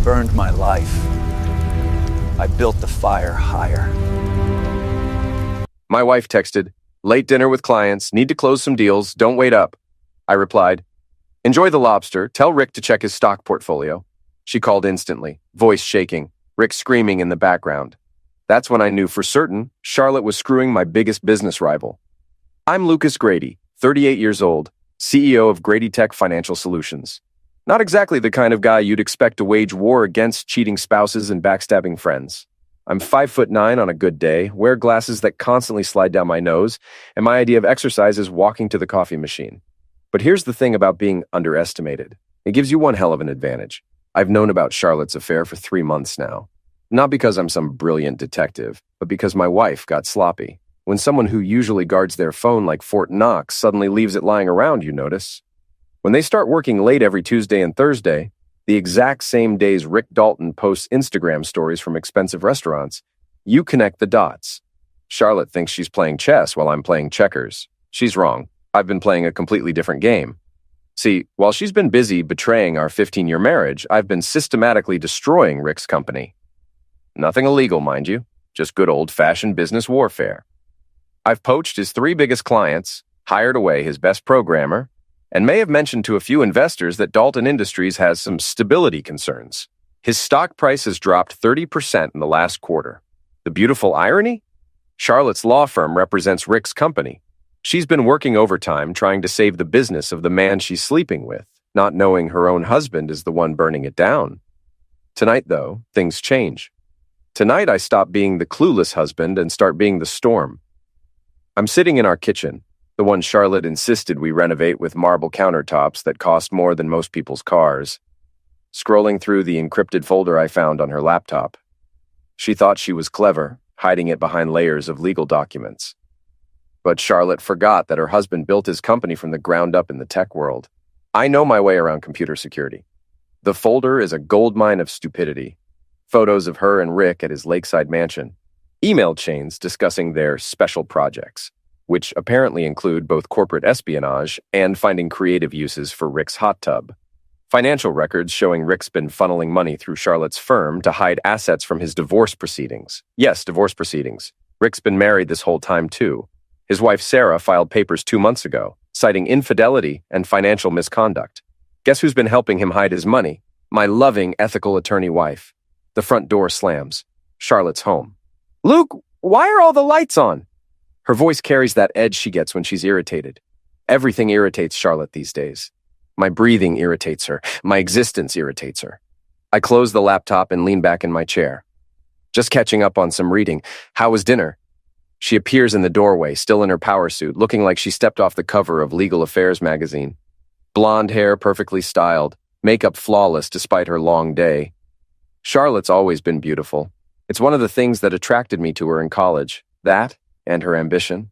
burned my life. I built the fire higher. My wife texted, "Late dinner with clients, need to close some deals, don't wait up." I replied, "Enjoy the lobster, tell Rick to check his stock portfolio." She called instantly, voice shaking, Rick screaming in the background. That's when I knew for certain Charlotte was screwing my biggest business rival. I'm Lucas Grady, 38 years old, CEO of Grady Tech Financial Solutions. Not exactly the kind of guy you'd expect to wage war against cheating spouses and backstabbing friends. I'm 5'9" on a good day, wear glasses that constantly slide down my nose, and my idea of exercise is walking to the coffee machine. But here's the thing about being underestimated. It gives you one hell of an advantage. I've known about Charlotte's affair for 3 months now. Not because I'm some brilliant detective, but because my wife got sloppy. When someone who usually guards their phone like Fort Knox suddenly leaves it lying around, you notice. When they start working late every Tuesday and Thursday, the exact same days Rick Dalton posts Instagram stories from expensive restaurants, you connect the dots. Charlotte thinks she's playing chess while I'm playing checkers. She's wrong. I've been playing a completely different game. See, while she's been busy betraying our 15-year marriage, I've been systematically destroying Rick's company. Nothing illegal, mind you, just good old-fashioned business warfare. I've poached his 3 biggest clients, hired away his best programmer, and may have mentioned to a few investors that Dalton Industries has some stability concerns. His stock price has dropped 30% in the last quarter. The beautiful irony? Charlotte's law firm represents Rick's company. She's been working overtime trying to save the business of the man she's sleeping with, not knowing her own husband is the one burning it down. Tonight, though, things change. Tonight, I stop being the clueless husband and start being the storm. I'm sitting in our kitchen, the one Charlotte insisted we renovate with marble countertops that cost more than most people's cars, scrolling through the encrypted folder I found on her laptop. She thought she was clever, hiding it behind layers of legal documents. But Charlotte forgot that her husband built his company from the ground up in the tech world. I know my way around computer security. The folder is a goldmine of stupidity. Photos of her and Rick at his lakeside mansion. Email chains discussing their special projects, which apparently include both corporate espionage and finding creative uses for Rick's hot tub. Financial records showing Rick's been funneling money through Charlotte's firm to hide assets from his divorce proceedings. Yes, divorce proceedings. Rick's been married this whole time, too. His wife, Sarah, filed papers 2 months ago, citing infidelity and financial misconduct. Guess who's been helping him hide his money? My loving, ethical attorney wife. The front door slams. Charlotte's home. "Luke, why are all the lights on?" Her voice carries that edge she gets when she's irritated. Everything irritates Charlotte these days. My breathing irritates her. My existence irritates her. I close the laptop and lean back in my chair. Just catching up on some reading. How was dinner? She appears in the doorway, still in her power suit, looking like she stepped off the cover of Legal Affairs magazine. Blonde hair perfectly styled, makeup flawless despite her long day. Charlotte's always been beautiful. It's one of the things that attracted me to her in college. That and her ambition.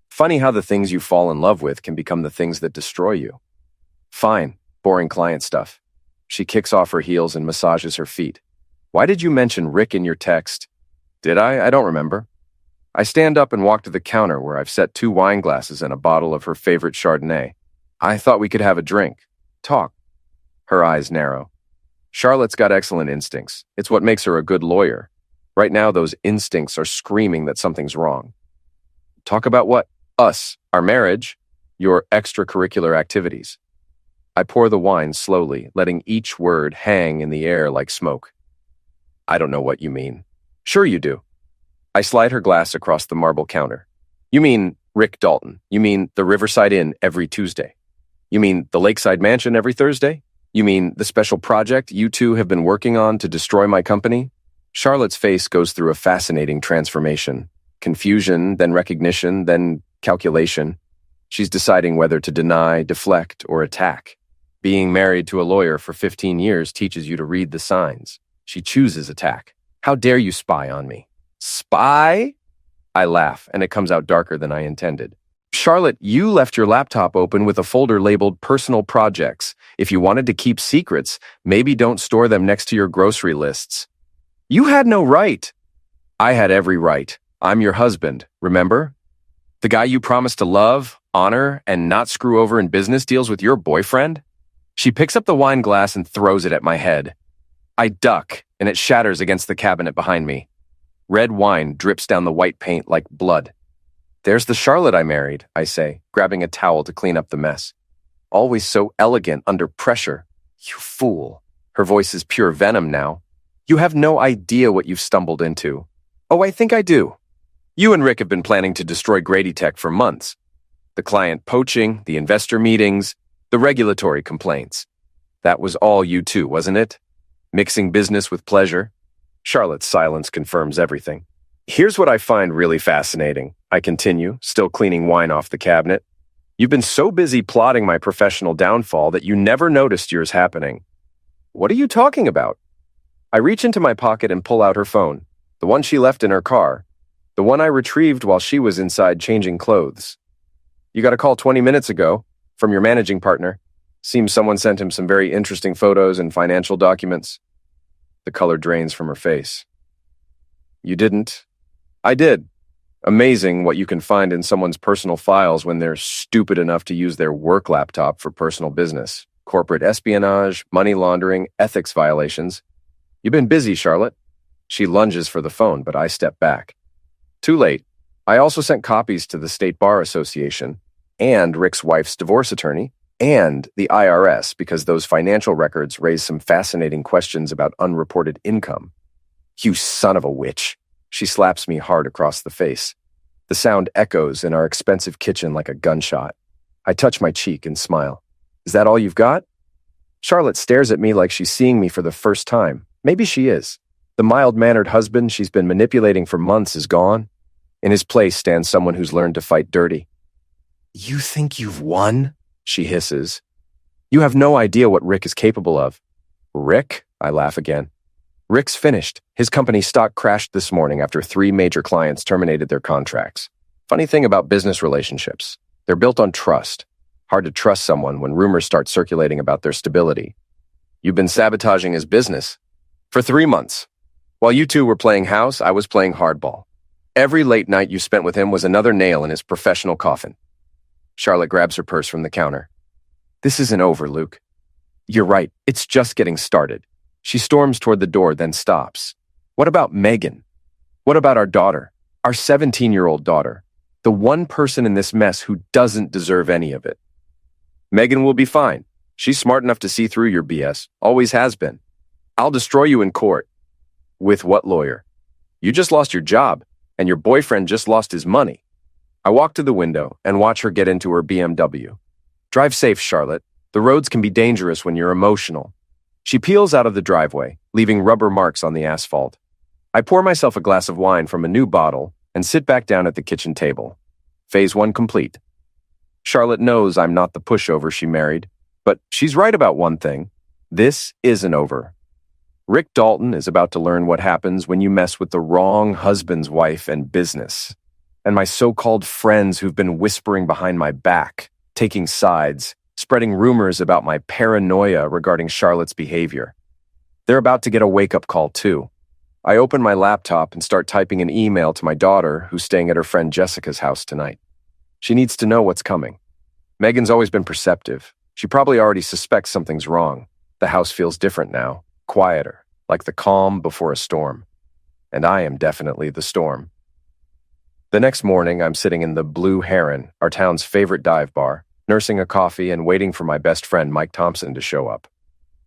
Funny how the things you fall in love with can become the things that destroy you. Fine, boring client stuff. She kicks off her heels and massages her feet. Why did you mention Rick in your text? Did I? I don't remember. I stand up and walk to the counter where I've set 2 wine glasses and a bottle of her favorite Chardonnay. I thought we could have a drink. Talk. Her eyes narrow. Charlotte's got excellent instincts. It's what makes her a good lawyer. Right now, those instincts are screaming that something's wrong. Talk about what? Us, our marriage, your extracurricular activities. I pour the wine slowly, letting each word hang in the air like smoke. I don't know what you mean. Sure you do. I slide her glass across the marble counter. You mean Rick Dalton. You mean the Riverside Inn every Tuesday. You mean the Lakeside Mansion every Thursday. You mean the special project you two have been working on to destroy my company? Charlotte's face goes through a fascinating transformation. Confusion, then recognition, then calculation. She's deciding whether to deny, deflect, or attack. Being married to a lawyer for 15 years teaches you to read the signs. She chooses attack. How dare you spy on me? Spy? I laugh, and it comes out darker than I intended. Charlotte, you left your laptop open with a folder labeled Personal Projects. If you wanted to keep secrets, maybe don't store them next to your grocery lists. You had no right. I had every right. I'm your husband, remember? The guy you promised to love, honor, and not screw over in business deals with your boyfriend? She picks up the wine glass and throws it at my head. I duck, and it shatters against the cabinet behind me. Red wine drips down the white paint like blood. There's the Charlotte I married, I say, grabbing a towel to clean up the mess. Always so elegant under pressure. You fool. Her voice is pure venom now. You have no idea what you've stumbled into. Oh, I think I do. You and Rick have been planning to destroy Grady Tech for months. The client poaching, the investor meetings, the regulatory complaints. That was all you two, wasn't it? Mixing business with pleasure. Charlotte's silence confirms everything. Here's what I find really fascinating, I continue, still cleaning wine off the cabinet. You've been so busy plotting my professional downfall that you never noticed yours happening. What are you talking about? I reach into my pocket and pull out her phone, the one she left in her car, the one I retrieved while she was inside changing clothes. You got a call 20 minutes ago from your managing partner. Seems someone sent him some very interesting photos and financial documents. The color drains from her face. You didn't. I did. Amazing what you can find in someone's personal files when they're stupid enough to use their work laptop for personal business. Corporate espionage, money laundering, ethics violations. You've been busy, Charlotte. She lunges for the phone, but I step back. Too late. I also sent copies to the State Bar Association and Rick's wife's divorce attorney and the IRS because those financial records raise some fascinating questions about unreported income. You son of a witch. She slaps me hard across the face. The sound echoes in our expensive kitchen like a gunshot. I touch my cheek and smile. Is that all you've got? Charlotte stares at me like she's seeing me for the first time. Maybe she is. The mild-mannered husband she's been manipulating for months is gone. In his place stands someone who's learned to fight dirty. You think you've won? She hisses. You have no idea what Rick is capable of. Rick? I laugh again. Rick's finished. His company's stock crashed this morning after 3 major clients terminated their contracts. Funny thing about business relationships. They're built on trust. Hard to trust someone when rumors start circulating about their stability. You've been sabotaging his business. For 3 months. While you two were playing house, I was playing hardball. Every late night you spent with him was another nail in his professional coffin. Charlotte grabs her purse from the counter. This isn't over, Luke. You're right. It's just getting started. She storms toward the door, then stops. What about Megan? What about our daughter? Our 17-year-old daughter? The one person in this mess who doesn't deserve any of it. Megan will be fine. She's smart enough to see through your BS. Always has been. I'll destroy you in court. With what lawyer? You just lost your job, and your boyfriend just lost his money. I walk to the window and watch her get into her BMW. Drive safe, Charlotte. The roads can be dangerous when you're emotional. She peels out of the driveway, leaving rubber marks on the asphalt. I pour myself a glass of wine from a new bottle and sit back down at the kitchen table. Phase 1 complete. Charlotte knows I'm not the pushover she married, but she's right about one thing. This isn't over. Rick Dalton is about to learn what happens when you mess with the wrong husband's wife and business. And my so-called friends who've been whispering behind my back, taking sides, spreading rumors about my paranoia regarding Charlotte's behavior. They're about to get a wake-up call, too. I open my laptop and start typing an email to my daughter, who's staying at her friend Jessica's house tonight. She needs to know what's coming. Megan's always been perceptive. She probably already suspects something's wrong. The house feels different now, quieter, like the calm before a storm. And I am definitely the storm. The next morning, I'm sitting in the Blue Heron, our town's favorite dive bar, nursing a coffee and waiting for my best friend Mike Thompson to show up.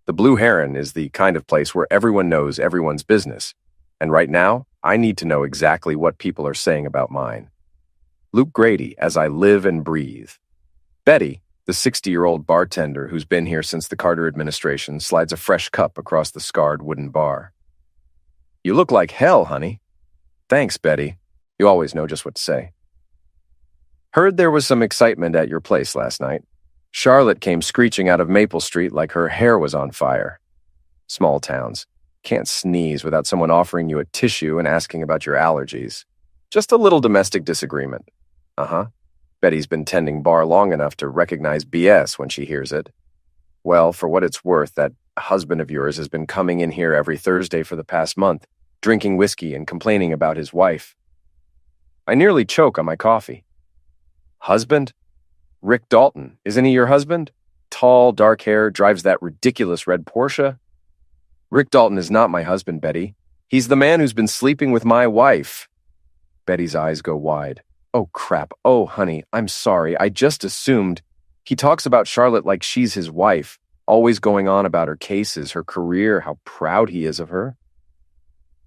The Blue Heron is the kind of place where everyone knows everyone's business. And right now, I need to know exactly what people are saying about mine. Luke Grady, as I live and breathe. Betty, the 60-year-old bartender who's been here since the Carter administration, slides a fresh cup across the scarred wooden bar. You look like hell, honey. Thanks, Betty. You always know just what to say. Heard there was some excitement at your place last night. Charlotte came screeching out of Maple Street like her hair was on fire. Small towns. Can't sneeze without someone offering you a tissue and asking about your allergies. Just a little domestic disagreement. Uh-huh. Betty's been tending bar long enough to recognize BS when she hears it. Well, for what it's worth, that husband of yours has been coming in here every Thursday for the past month, drinking whiskey and complaining about his wife. I nearly choke on my coffee. Husband? Rick Dalton, isn't he your husband? Tall, dark hair, drives that ridiculous red Porsche? Rick Dalton is not my husband, Betty. He's the man who's been sleeping with my wife. Betty's eyes go wide. Oh, crap. Oh, honey, I'm sorry. I just assumed. He talks about Charlotte like she's his wife, always going on about her cases, her career, how proud he is of her.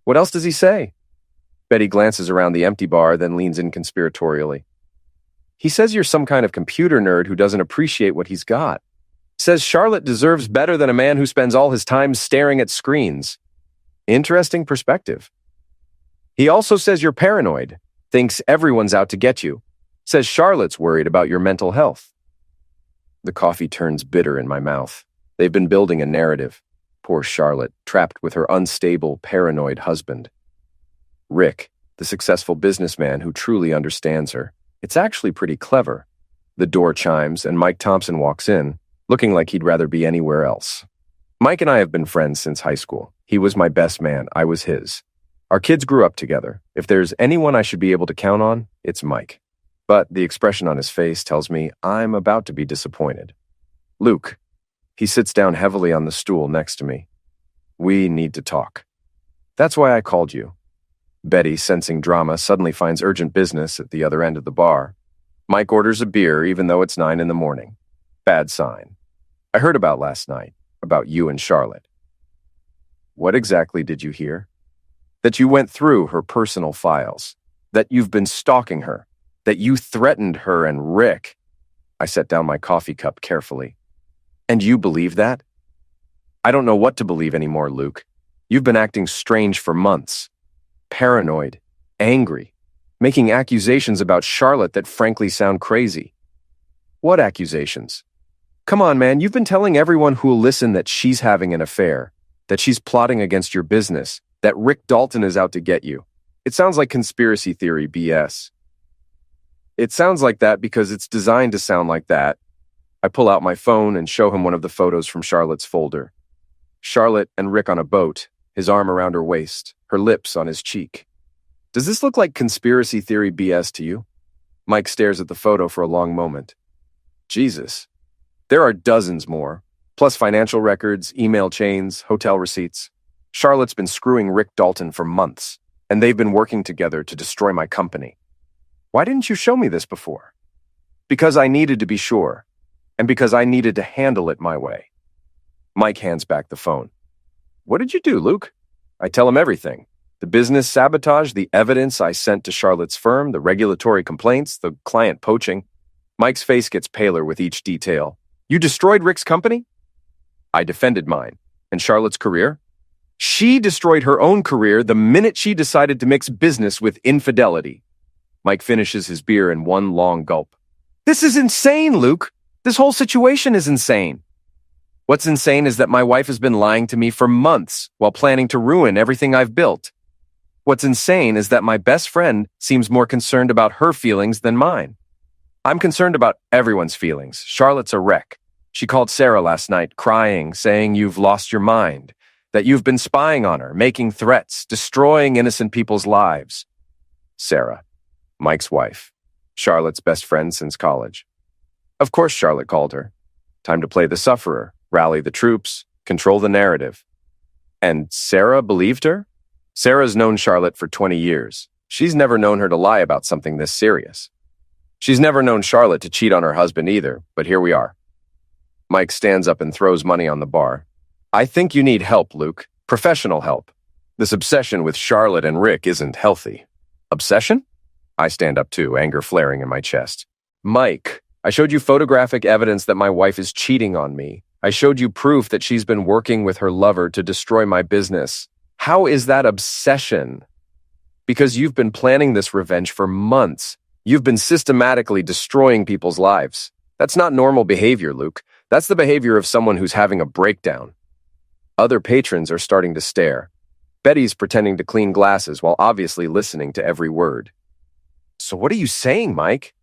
What else does he say? Betty glances around the empty bar, then leans in conspiratorially. He says you're some kind of computer nerd who doesn't appreciate what he's got. Says Charlotte deserves better than a man who spends all his time staring at screens. Interesting perspective. He also says you're paranoid, thinks everyone's out to get you. Says Charlotte's worried about your mental health. The coffee turns bitter in my mouth. They've been building a narrative. Poor Charlotte, trapped with her unstable, paranoid husband. Rick, the successful businessman who truly understands her. It's actually pretty clever. The door chimes and Mike Thompson walks in, looking like he'd rather be anywhere else. Mike and I have been friends since high school. He was my best man, I was his. Our kids grew up together. If there's anyone I should be able to count on, it's Mike. But the expression on his face tells me I'm about to be disappointed. Luke. He sits down heavily on the stool next to me. We need to talk. That's why I called you. Betty, sensing drama, suddenly finds urgent business at the other end of the bar. Mike orders a beer even though it's 9 a.m. Bad sign. I heard about last night, about you and Charlotte. What exactly did you hear? That you went through her personal files. That you've been stalking her. That you threatened her and Rick. I set down my coffee cup carefully. And you believe that? I don't know what to believe anymore, Luke. You've been acting strange for months. Paranoid, angry, making accusations about Charlotte that frankly sound crazy. What accusations? Come on, man, you've been telling everyone who'll listen that she's having an affair, that she's plotting against your business, that Rick Dalton is out to get you. It sounds like conspiracy theory BS. It sounds like that because it's designed to sound like that. I pull out my phone and show him one of the photos from Charlotte's folder. Charlotte and Rick on a boat, his arm around her waist, her lips on his cheek. Does this look like conspiracy theory BS to you? Mike stares at the photo for a long moment. Jesus. There are dozens more, plus financial records, email chains, hotel receipts. Charlotte's been screwing Rick Dalton for months, and they've been working together to destroy my company. Why didn't you show me this before? Because I needed to be sure, and because I needed to handle it my way. Mike hands back the phone. What did you do, Luke? I tell him everything. The business sabotage, the evidence I sent to Charlotte's firm, the regulatory complaints, the client poaching. Mike's face gets paler with each detail. You destroyed Rick's company? I defended mine. And Charlotte's career? She destroyed her own career the minute she decided to mix business with infidelity. Mike finishes his beer in one long gulp. This is insane, Luke. This whole situation is insane. What's insane is that my wife has been lying to me for months while planning to ruin everything I've built. What's insane is that my best friend seems more concerned about her feelings than mine. I'm concerned about everyone's feelings. Charlotte's a wreck. She called Sarah last night, crying, saying you've lost your mind, that you've been spying on her, making threats, destroying innocent people's lives. Sarah, Mike's wife, Charlotte's best friend since college. Of course Charlotte called her. Time to play the sufferer, rally the troops, control the narrative. And Sarah believed her? Sarah's known Charlotte for 20 years. She's never known her to lie about something this serious. She's never known Charlotte to cheat on her husband either, but here we are. Mike stands up and throws money on the bar. I think you need help, Luke. Professional help. This obsession with Charlotte and Rick isn't healthy. Obsession? I stand up too, anger flaring in my chest. Mike, I showed you photographic evidence that my wife is cheating on me. I showed you proof that she's been working with her lover to destroy my business. How is that obsession? Because you've been planning this revenge for months. You've been systematically destroying people's lives. That's not normal behavior, Luke. That's the behavior of someone who's having a breakdown. Other patrons are starting to stare. Betty's pretending to clean glasses while obviously listening to every word. So what are you saying, Mike?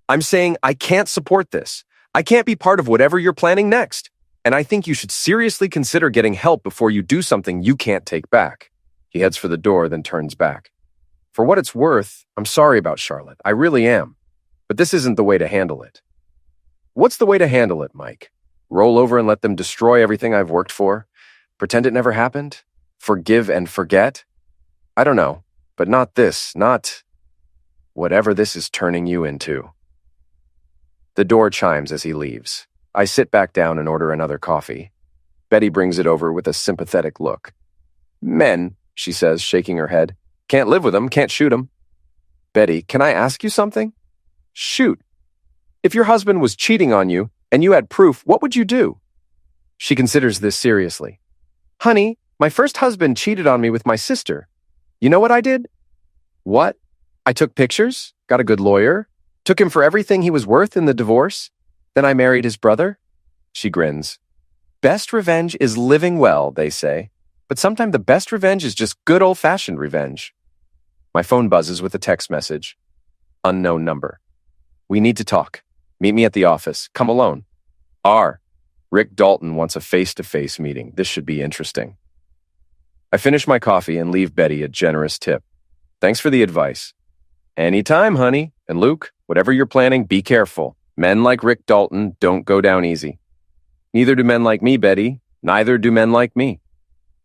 I'm saying I can't support this. I can't be part of whatever you're planning next. And I think you should seriously consider getting help before you do something you can't take back. He heads for the door, then turns back. For what it's worth, I'm sorry about Charlotte. I really am. But this isn't the way to handle it. What's the way to handle it, Mike? Roll over and let them destroy everything I've worked for? Pretend it never happened? Forgive and forget? I don't know, but not this, not whatever this is turning you into. The door chimes as he leaves. I sit back down and order another coffee. Betty brings it over with a sympathetic look. Men, she says, shaking her head. Can't live with them, can't shoot them. Betty, can I ask you something? Shoot. If your husband was cheating on you and you had proof, what would you do? She considers this seriously. Honey, my first husband cheated on me with my sister. You know what I did? What? I took pictures, got a good lawyer, took him for everything he was worth in the divorce. Then I married his brother. She grins. Best revenge is living well, they say. But sometimes the best revenge is just good old-fashioned revenge. My phone buzzes with a text message. Unknown number. We need to talk. Meet me at the office. Come alone. R. Rick Dalton wants a face-to-face meeting. This should be interesting. I finish my coffee and leave Betty a generous tip. Thanks for the advice. Anytime, honey. And Luke, whatever you're planning, be careful. Men like Rick Dalton don't go down easy. Neither do men like me, Betty. Neither do men like me.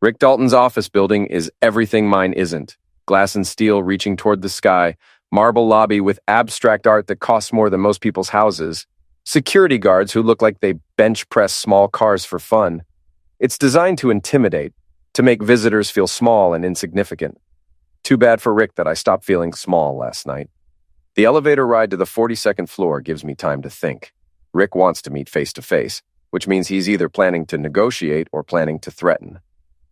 Rick Dalton's office building is everything mine isn't. Glass and steel reaching toward the sky, marble lobby with abstract art that costs more than most people's houses, security guards who look like they bench press small cars for fun. It's designed to intimidate, to make visitors feel small and insignificant. Too bad for Rick that I stopped feeling small last night. The elevator ride to the 42nd floor gives me time to think. Rick wants to meet face to face, which means he's either planning to negotiate or planning to threaten.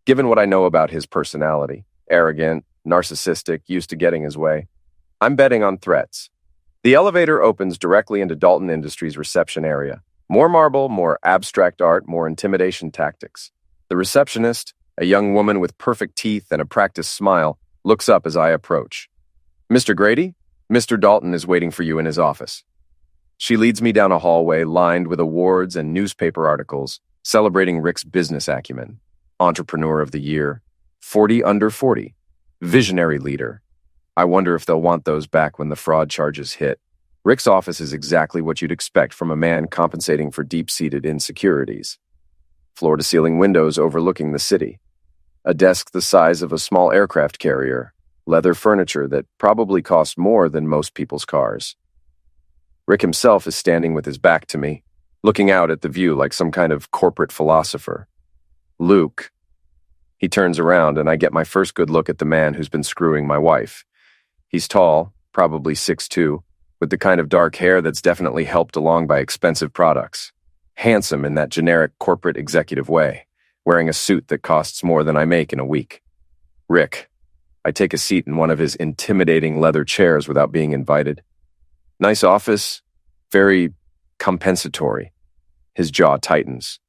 Given what I know about his personality, arrogant, narcissistic, used to getting his way, I'm betting on threats. The elevator opens directly into Dalton Industries' reception area. More marble, more abstract art, more intimidation tactics. The receptionist, a young woman with perfect teeth and a practiced smile, looks up as I approach. Mr. Grady, Mr. Dalton is waiting for you in his office. She leads me down a hallway lined with awards and newspaper articles celebrating Rick's business acumen. Entrepreneur of the Year, 40 under 40, visionary leader. I wonder if they'll want those back when the fraud charges hit. Rick's office is exactly what you'd expect from a man compensating for deep-seated insecurities. Floor-to-ceiling windows overlooking the city. A desk the size of a small aircraft carrier. Leather furniture that probably costs more than most people's cars. Rick himself is standing with his back to me, looking out at the view like some kind of corporate philosopher. Luke. He turns around and I get my first good look at the man who's been screwing my wife. He's tall, probably 6'2", with the kind of dark hair that's definitely helped along by expensive products. Handsome in that generic corporate executive way, wearing a suit that costs more than I make in a week. Rick. I take a seat in one of his intimidating leather chairs without being invited. Nice office, very compensatory. His jaw tightens.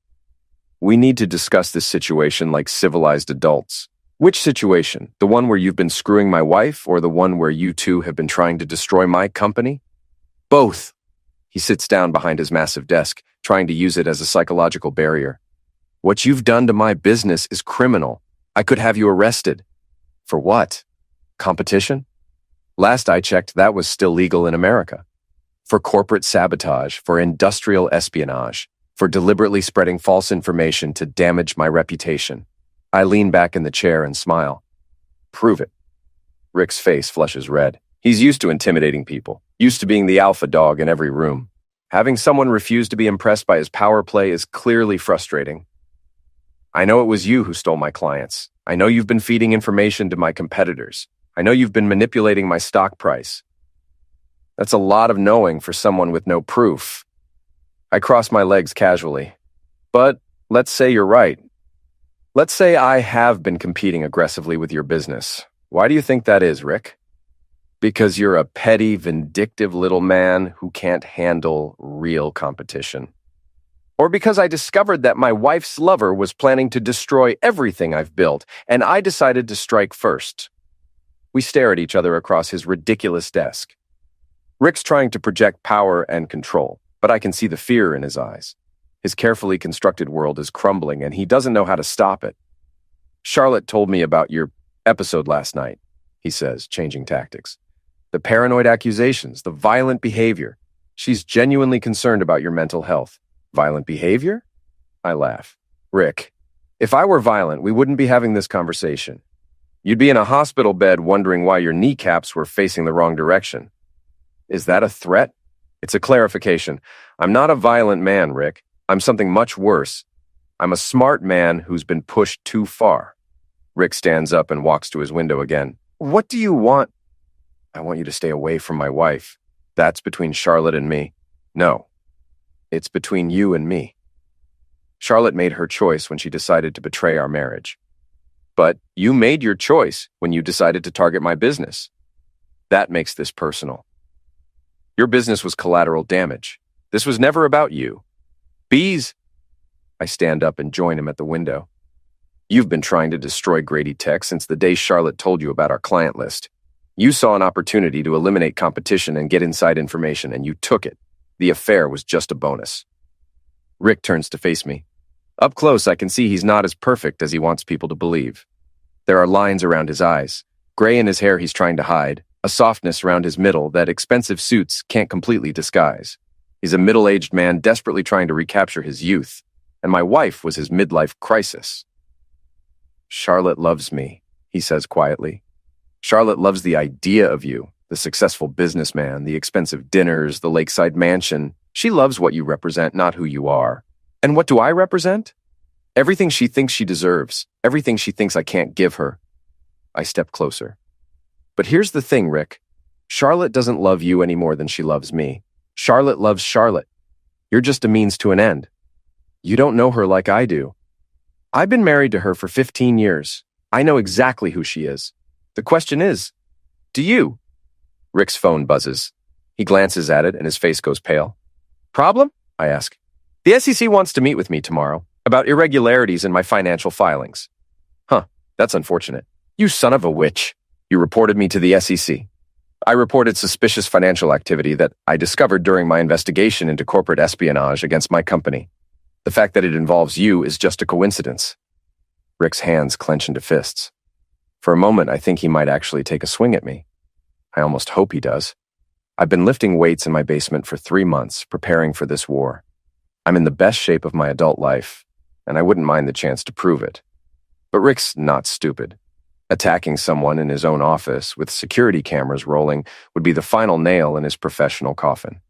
We need to discuss this situation like civilized adults. Which situation? The one where you've been screwing my wife, or the one where you two have been trying to destroy my company? Both. He sits down behind his massive desk, trying to use it as a psychological barrier. What you've done to my business is criminal. I could have you arrested. For what? Competition? Last I checked, that was still legal in America. For corporate sabotage, for industrial espionage, for deliberately spreading false information to damage my reputation. I lean back in the chair and smile. Prove it. Rick's face flushes red. He's used to intimidating people, used to being the alpha dog in every room. Having someone refuse to be impressed by his power play is clearly frustrating. I know it was you who stole my clients. I know you've been feeding information to my competitors. I know you've been manipulating my stock price. That's a lot of knowing for someone with no proof. I cross my legs casually. But let's say you're right. Let's say I have been competing aggressively with your business. Why do you think that is, Rick? Because you're a petty, vindictive little man who can't handle real competition. Or because I discovered that my wife's lover was planning to destroy everything I've built, and I decided to strike first. We stare at each other across his ridiculous desk. Rick's trying to project power and control, but I can see the fear in his eyes. His carefully constructed world is crumbling, and he doesn't know how to stop it. Charlotte told me about your episode last night, he says, changing tactics. The paranoid accusations, the violent behavior. She's genuinely concerned about your mental health. Violent behavior? I laugh. Rick, If I were violent, we wouldn't be having this conversation. You'd be in a hospital bed wondering why your kneecaps were facing the wrong direction. Is that a threat? It's a clarification. I'm not a violent man, Rick. I'm something much worse. I'm a smart man who's been pushed too far. Rick stands up and walks to his window again. What do you want? I want you to stay away from my wife. That's between Charlotte and me. No, it's between you and me. Charlotte made her choice when she decided to betray our marriage. But you made your choice when you decided to target my business. That makes this personal. Your business was collateral damage. This was never about you. Bees. I stand up and join him at the window. You've been trying to destroy Grady Tech since the day Charlotte told you about our client list. You saw an opportunity to eliminate competition and get inside information, and you took it. The affair was just a bonus. Rick turns to face me. Up close, I can see he's not as perfect as he wants people to believe. There are lines around his eyes, gray in his hair he's trying to hide, a softness around his middle that expensive suits can't completely disguise. He's a middle-aged man desperately trying to recapture his youth, and my wife was his midlife crisis. Charlotte loves me, he says quietly. Charlotte loves the idea of you, the successful businessman, the expensive dinners, the lakeside mansion. She loves what you represent, not who you are. And what do I represent? Everything she thinks she deserves, everything she thinks I can't give her. I step closer. But here's the thing, Rick. Charlotte doesn't love you any more than she loves me. Charlotte loves Charlotte. You're just a means to an end. You don't know her like I do. I've been married to her for 15 years. I know exactly who she is. The question is, do you? Rick's phone buzzes. He glances at it and his face goes pale. Problem? I ask. The SEC wants to meet with me tomorrow about irregularities in my financial filings. Huh, that's unfortunate. You son of a witch. You reported me to the SEC. I reported suspicious financial activity that I discovered during my investigation into corporate espionage against my company. The fact that it involves you is just a coincidence. Rick's hands clench into fists. For a moment, I think he might actually take a swing at me. I almost hope he does. I've been lifting weights in my basement for 3 months, preparing for this war. I'm in the best shape of my adult life, and I wouldn't mind the chance to prove it. But Rick's not stupid. Attacking someone in his own office with security cameras rolling would be the final nail in his professional coffin.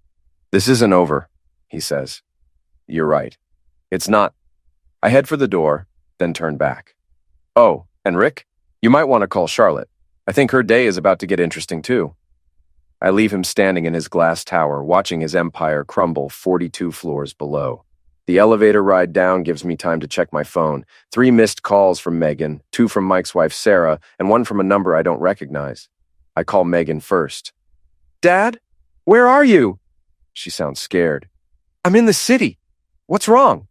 This isn't over, he says. You're right. It's not. I head for the door, then turn back. Oh, and Rick, you might want to call Charlotte. I think her day is about to get interesting too. I leave him standing in his glass tower, watching his empire crumble 42 floors below. The elevator ride down gives me time to check my phone. 3 missed calls from Megan, 2 from Mike's wife Sarah, and 1 from a number I don't recognize. I call Megan first. Dad? Where are you? She sounds scared. I'm in the city. What's wrong?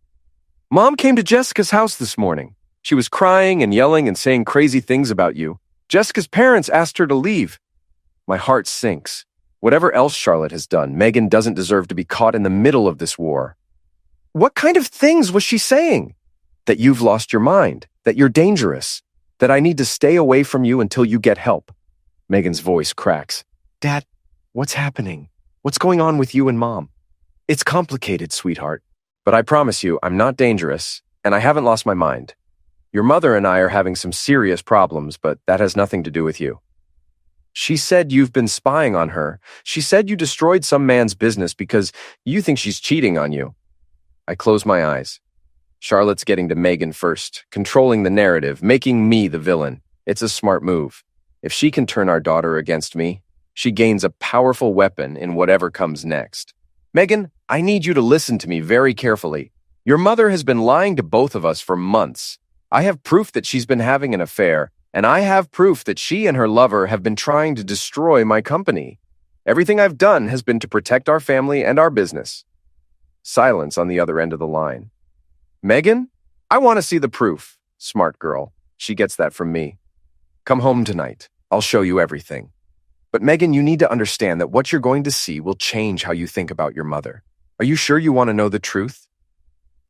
Mom came to Jessica's house this morning. She was crying and yelling and saying crazy things about you. Jessica's parents asked her to leave. My heart sinks. Whatever else Charlotte has done, Megan doesn't deserve to be caught in the middle of this war. What kind of things was she saying? That you've lost your mind, that you're dangerous, that I need to stay away from you until you get help. Megan's voice cracks. Dad, what's happening? What's going on with you and Mom? It's complicated, sweetheart. But I promise you, I'm not dangerous, and I haven't lost my mind. Your mother and I are having some serious problems, but that has nothing to do with you. She said you've been spying on her. She said you destroyed some man's business because you think she's cheating on you. I close my eyes. Charlotte's getting to Megan first, controlling the narrative, making me the villain. It's a smart move. If she can turn our daughter against me, she gains a powerful weapon in whatever comes next. Megan, I need you to listen to me very carefully. Your mother has been lying to both of us for months. I have proof that she's been having an affair, and I have proof that she and her lover have been trying to destroy my company. Everything I've done has been to protect our family and our business. Silence on the other end of the line. Megan, I want to see the proof. Smart girl. She gets that from me. Come home tonight. I'll show you everything. But Megan, you need to understand that what you're going to see will change how you think about your mother. Are you sure you want to know the truth?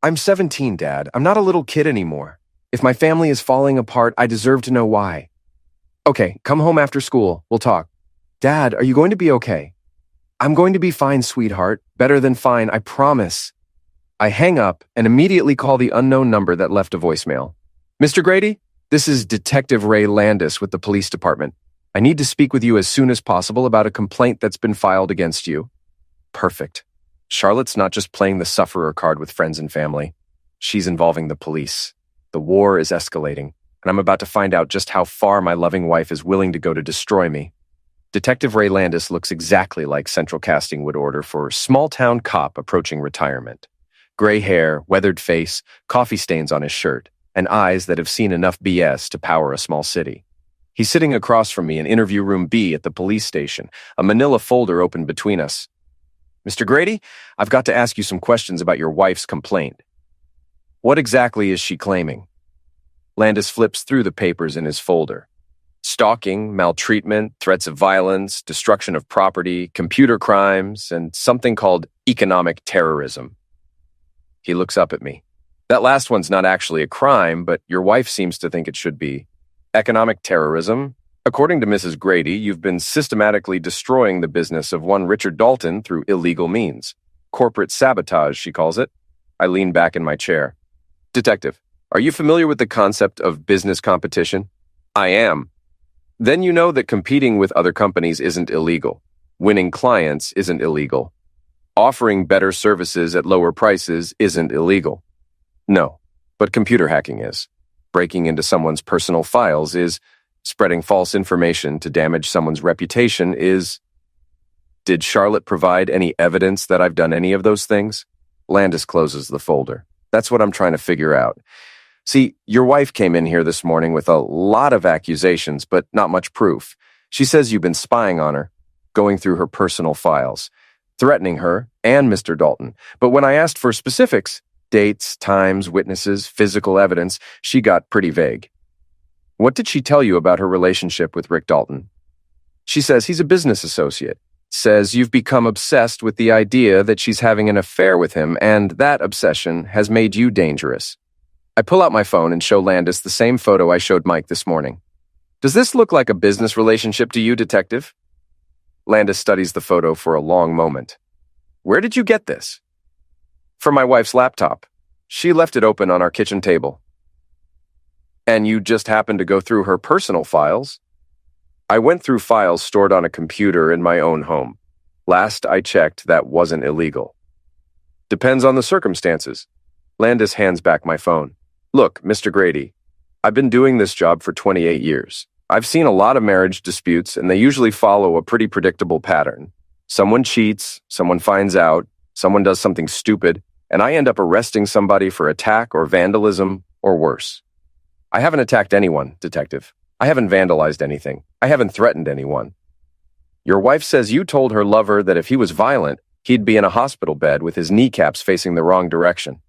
I'm 17, Dad. I'm not a little kid anymore. If my family is falling apart, I deserve to know why. Okay, come home after school. We'll talk. Dad, are you going to be okay? I'm going to be fine, sweetheart. Better than fine, I promise. I hang up and immediately call the unknown number that left a voicemail. Mr. Grady, this is Detective Ray Landis with the police department. I need to speak with you as soon as possible about a complaint that's been filed against you. Perfect. Charlotte's not just playing the sufferer card with friends and family. She's involving the police. The war is escalating, and I'm about to find out just how far my loving wife is willing to go to destroy me. Detective Ray Landis looks exactly like Central Casting would order for small-town cop approaching retirement. Gray hair, weathered face, coffee stains on his shirt, and eyes that have seen enough BS to power a small city. He's sitting across from me in interview room B at the police station, a manila folder open between us. Mr. Grady, I've got to ask you some questions about your wife's complaint. What exactly is she claiming? Landis flips through the papers in his folder. Stalking, maltreatment, threats of violence, destruction of property, computer crimes, and something called economic terrorism. He looks up at me. That last one's not actually a crime, but your wife seems to think it should be. Economic terrorism? According to Mrs. Grady, you've been systematically destroying the business of one Richard Dalton through illegal means. Corporate sabotage, she calls it. I lean back in my chair. Detective, are you familiar with the concept of business competition? I am. Then you know that competing with other companies isn't illegal. Winning clients isn't illegal. Offering better services at lower prices isn't illegal. No, but computer hacking is. Breaking into someone's personal files is. Spreading false information to damage someone's reputation is. Did Charlotte provide any evidence that I've done any of those things? Landis closes the folder. That's what I'm trying to figure out. See, your wife came in here this morning with a lot of accusations, but not much proof. She says you've been spying on her, going through her personal files, threatening her and Mr. Dalton. But when I asked for specifics, dates, times, witnesses, physical evidence, she got pretty vague. What did she tell you about her relationship with Rick Dalton? She says he's a business associate. Says you've become obsessed with the idea that she's having an affair with him, and that obsession has made you dangerous. I pull out my phone and show Landis the same photo I showed Mike this morning. Does this look like a business relationship to you, Detective? Landis studies the photo for a long moment. Where did you get this? From my wife's laptop. She left it open on our kitchen table. And you just happened to go through her personal files? I went through files stored on a computer in my own home. Last I checked, that wasn't illegal. Depends on the circumstances. Landis hands back my phone. Look, Mr. Grady, I've been doing this job for 28 years. I've seen a lot of marriage disputes, and they usually follow a pretty predictable pattern. Someone cheats, someone finds out, someone does something stupid, and I end up arresting somebody for attack or vandalism or worse. I haven't attacked anyone, Detective. I haven't vandalized anything. I haven't threatened anyone. Your wife says you told her lover that if he was violent, he'd be in a hospital bed with his kneecaps facing the wrong direction.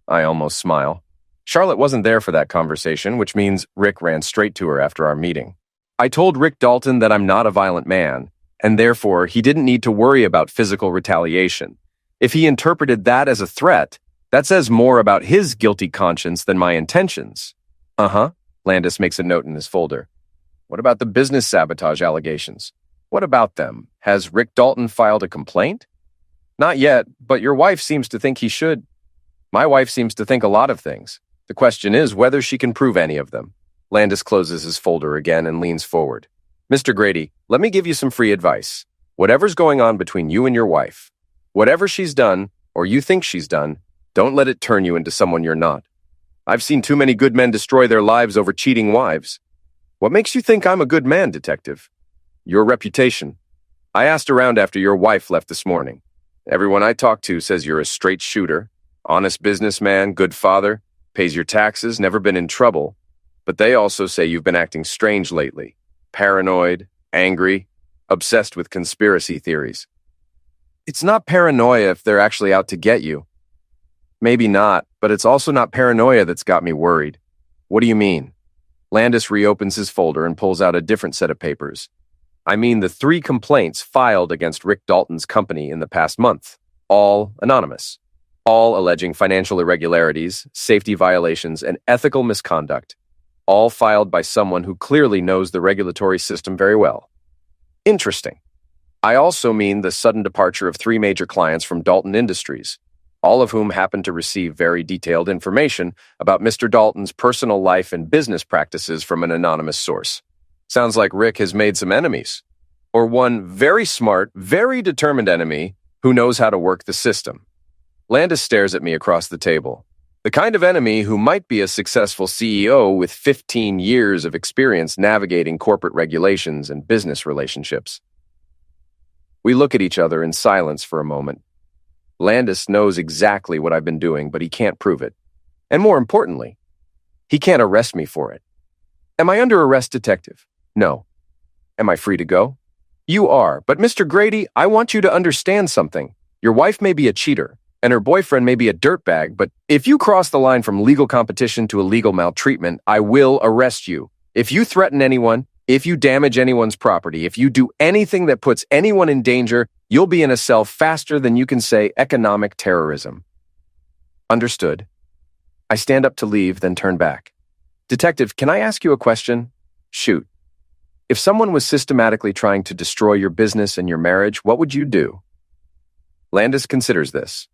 I almost smile. Charlotte wasn't there for that conversation, which means Rick ran straight to her after our meeting. I told Rick Dalton that I'm not a violent man, and therefore he didn't need to worry about physical retaliation. If he interpreted that as a threat, that says more about his guilty conscience than my intentions. Uh-huh. Landis makes a note in his folder. What about the business sabotage allegations? What about them? Has Rick Dalton filed a complaint? Not yet, but your wife seems to think he should. My wife seems to think a lot of things. The question is whether she can prove any of them. Landis closes his folder again and leans forward. Mr. Grady, let me give you some free advice. Whatever's going on between you and your wife, whatever she's done, or you think she's done, don't let it turn you into someone you're not. I've seen too many good men destroy their lives over cheating wives. What makes you think I'm a good man, Detective? Your reputation. I asked around after your wife left this morning. Everyone I talk to says you're a straight shooter, honest businessman, good father, pays your taxes, never been in trouble. But they also say you've been acting strange lately. Paranoid, angry, obsessed with conspiracy theories. It's not paranoia if they're actually out to get you. Maybe not, but it's also not paranoia that's got me worried. What do you mean? Landis reopens his folder and pulls out a different set of papers. I mean the 3 complaints filed against Rick Dalton's company in the past month. All anonymous. All alleging financial irregularities, safety violations, and ethical misconduct. All filed by someone who clearly knows the regulatory system very well. Interesting. I also mean the sudden departure of 3 major clients from Dalton Industries. all of whom happened to receive very detailed information about Mr. Dalton's personal life and business practices from an anonymous source. Sounds like Rick has made some enemies. Or one very smart, very determined enemy who knows how to work the system. Landis stares at me across the table. The kind of enemy who might be a successful CEO with 15 years of experience navigating corporate regulations and business relationships. We look at each other in silence for a moment. Landis knows exactly what I've been doing, but he can't prove it. And more importantly, he can't arrest me for it. Am I under arrest, detective? No. Am I free to go? You are, but Mr. Grady, I want you to understand something. Your wife may be a cheater, and her boyfriend may be a dirtbag, but if you cross the line from legal competition to illegal maltreatment, I will arrest you. If you threaten anyone, if you damage anyone's property, if you do anything that puts anyone in danger, you'll be in a cell faster than you can say economic terrorism. Understood. I stand up to leave, then turn back. Detective, can I ask you a question? Shoot. If someone was systematically trying to destroy your business and your marriage, what would you do? Landis considers this.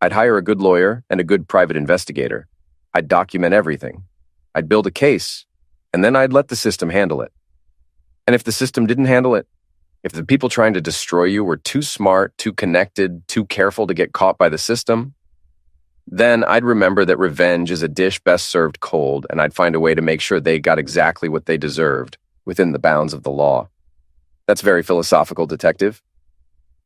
I'd hire a good lawyer and a good private investigator. I'd document everything. I'd build a case, and then I'd let the system handle it. And if the system didn't handle it, if the people trying to destroy you were too smart, too connected, too careful to get caught by the system, then I'd remember that revenge is a dish best served cold, and I'd find a way to make sure they got exactly what they deserved, within the bounds of the law. That's very philosophical, detective.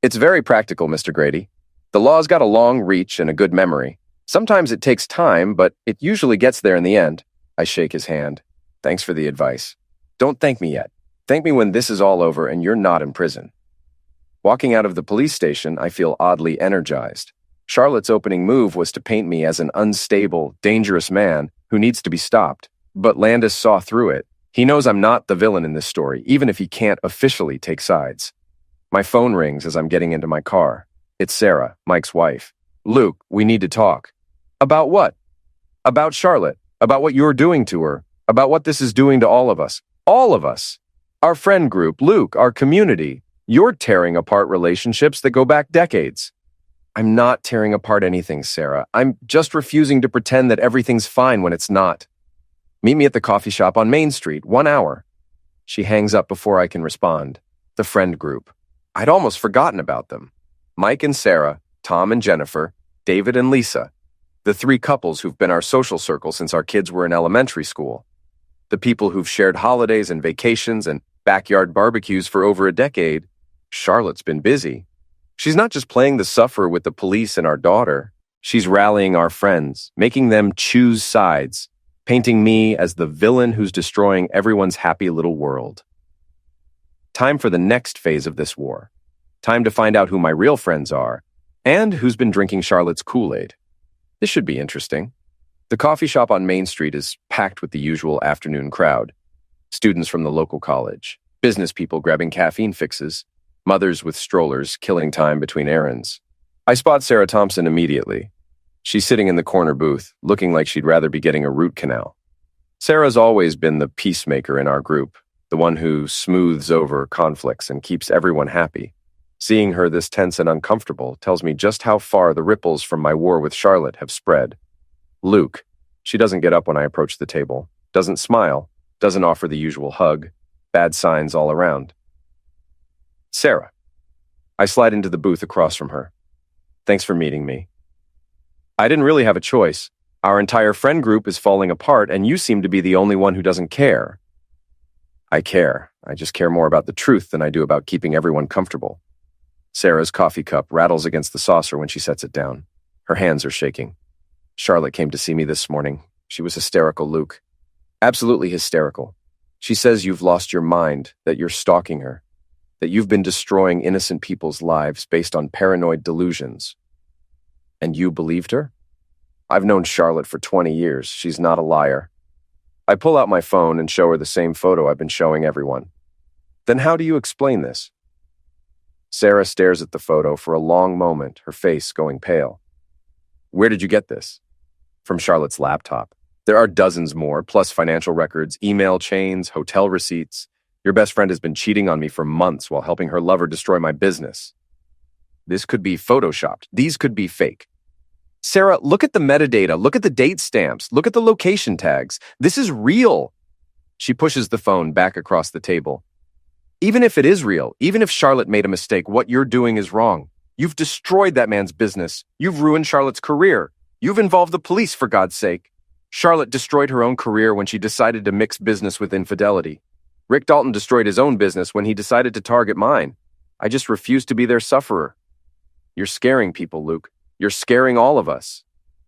It's very practical, Mr. Grady. The law's got a long reach and a good memory. Sometimes it takes time, but it usually gets there in the end. I shake his hand. Thanks for the advice. Don't thank me yet. Thank me when this is all over and you're not in prison. Walking out of the police station, I feel oddly energized. Charlotte's opening move was to paint me as an unstable, dangerous man who needs to be stopped. But Landis saw through it. He knows I'm not the villain in this story, even if he can't officially take sides. My phone rings as I'm getting into my car. It's Sarah, Mike's wife. Luke, we need to talk. About what? About Charlotte. About what you're doing to her. About what this is doing to all of us. All of us. Our friend group, Luke, our community. You're tearing apart relationships that go back decades. I'm not tearing apart anything, Sarah. I'm just refusing to pretend that everything's fine when it's not. Meet me at the coffee shop on Main Street, 1 hour. She hangs up before I can respond. The friend group. I'd almost forgotten about them. Mike and Sarah, Tom and Jennifer, David and Lisa. The 3 couples who've been our social circle since our kids were in elementary school. The people who've shared holidays and vacations and backyard barbecues for over a decade. Charlotte's been busy. She's not just playing the sufferer with the police and our daughter. She's rallying our friends, making them choose sides, painting me as the villain who's destroying everyone's happy little world. Time for the next phase of this war. Time to find out who my real friends are, and who's been drinking Charlotte's Kool-Aid. This should be interesting. The coffee shop on Main Street is packed with the usual afternoon crowd. Students from the local college, business people grabbing caffeine fixes, mothers with strollers killing time between errands. I spot Sarah Thompson immediately. She's sitting in the corner booth, looking like she'd rather be getting a root canal. Sarah's always been the peacemaker in our group, the one who smooths over conflicts and keeps everyone happy. Seeing her this tense and uncomfortable tells me just how far the ripples from my war with Charlotte have spread. Luke. She doesn't get up when I approach the table, doesn't smile, doesn't offer the usual hug. Bad signs all around. Sarah. I slide into the booth across from her. Thanks for meeting me. I didn't really have a choice. Our entire friend group is falling apart, and you seem to be the only one who doesn't care. I care. I just care more about the truth than I do about keeping everyone comfortable. Sarah's coffee cup rattles against the saucer when she sets it down. Her hands are shaking. Charlotte came to see me this morning. She was hysterical, Luke. Absolutely hysterical. She says you've lost your mind, that you're stalking her, that you've been destroying innocent people's lives based on paranoid delusions. And you believed her? I've known Charlotte for 20 years. She's not a liar. I pull out my phone and show her the same photo I've been showing everyone. Then how do you explain this? Sarah stares at the photo for a long moment, her face going pale. Where did you get this? From Charlotte's laptop. There are dozens more, plus financial records, email chains, hotel receipts. Your best friend has been cheating on me for months while helping her lover destroy my business. This could be photoshopped. These could be fake. Sarah, look at the metadata, look at the date stamps, look at the location tags. This is real. She pushes the phone back across the table. Even if it is real, even if Charlotte made a mistake, what you're doing is wrong. You've destroyed that man's business. You've ruined Charlotte's career. You've involved the police, for God's sake. Charlotte destroyed her own career when she decided to mix business with infidelity. Rick Dalton destroyed his own business when he decided to target mine. I just refuse to be their sufferer. You're scaring people, Luke. You're scaring all of us.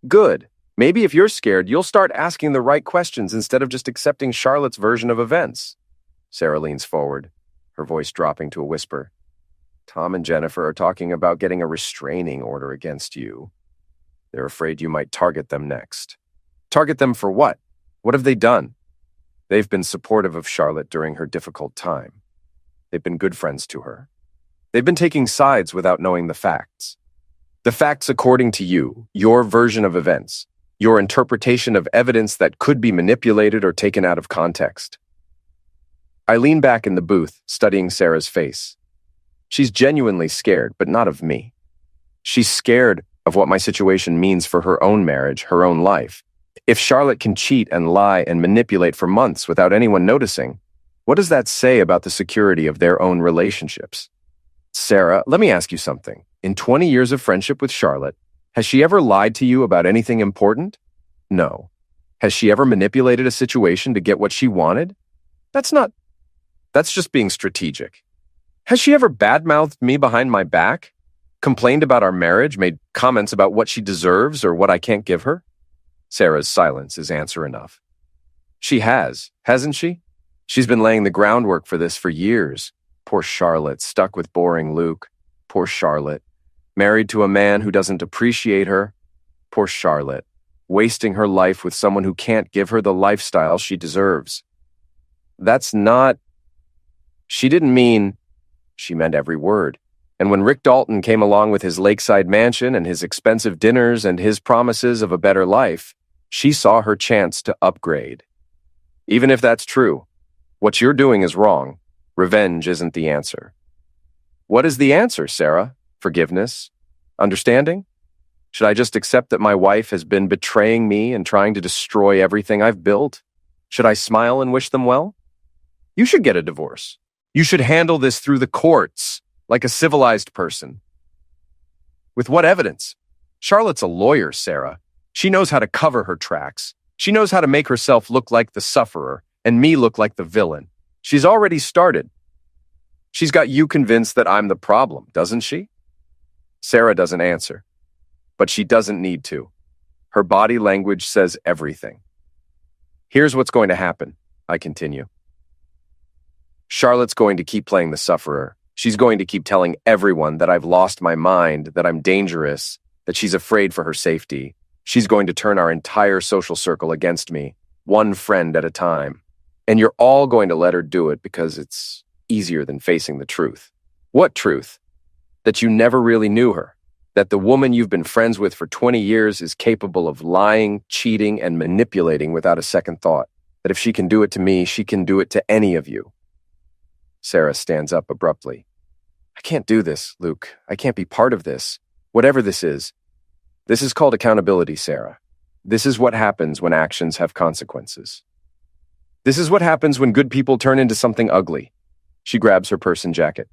Good. Maybe if you're scared, you'll start asking the right questions instead of just accepting Charlotte's version of events. Sarah leans forward, her voice dropping to a whisper. Tom and Jennifer are talking about getting a restraining order against you. They're afraid you might target them next. Target them for what? What have they done? They've been supportive of Charlotte during her difficult time. They've been good friends to her. They've been taking sides without knowing the facts. The facts according to you, your version of events, your interpretation of evidence that could be manipulated or taken out of context. I lean back in the booth, studying Sarah's face. She's genuinely scared, but not of me. She's scared of what my situation means for her own marriage, her own life. If Charlotte can cheat and lie and manipulate for months without anyone noticing, what does that say about the security of their own relationships? Sarah, let me ask you something. In 20 years of friendship with Charlotte, has she ever lied to you about anything important? No. Has she ever manipulated a situation to get what she wanted? That's just being strategic. Has she ever badmouthed me behind my back? Complained about our marriage, made comments about what she deserves or what I can't give her? Sarah's silence is answer enough. She has, hasn't she? She's been laying the groundwork for this for years. Poor Charlotte, stuck with boring Luke. Poor Charlotte, married to a man who doesn't appreciate her. Poor Charlotte, wasting her life with someone who can't give her the lifestyle she deserves. She didn't mean, she meant every word. And when Rick Dalton came along with his lakeside mansion and his expensive dinners and his promises of a better life, she saw her chance to upgrade. Even if that's true, what you're doing is wrong. Revenge isn't the answer. What is the answer, Sarah? Forgiveness? Understanding? Should I just accept that my wife has been betraying me and trying to destroy everything I've built? Should I smile and wish them well? You should get a divorce. You should handle this through the courts, like a civilized person. With what evidence? Charlotte's a lawyer, Sarah. She knows how to cover her tracks. She knows how to make herself look like the sufferer and me look like the villain. She's already started. She's got you convinced that I'm the problem, doesn't she? Sarah doesn't answer, but she doesn't need to. Her body language says everything. Here's what's going to happen, I continue. Charlotte's going to keep playing the sufferer. She's going to keep telling everyone that I've lost my mind, that I'm dangerous, that she's afraid for her safety. She's going to turn our entire social circle against me, one friend at a time. And you're all going to let her do it because it's easier than facing the truth. What truth? That you never really knew her. That the woman you've been friends with for 20 years is capable of lying, cheating, and manipulating without a second thought. That if she can do it to me, she can do it to any of you. Sarah stands up abruptly. I can't do this, Luke. I can't be part of this. Whatever this is. This is called accountability, Sarah. This is what happens when actions have consequences. This is what happens when good people turn into something ugly. She grabs her purse and jacket.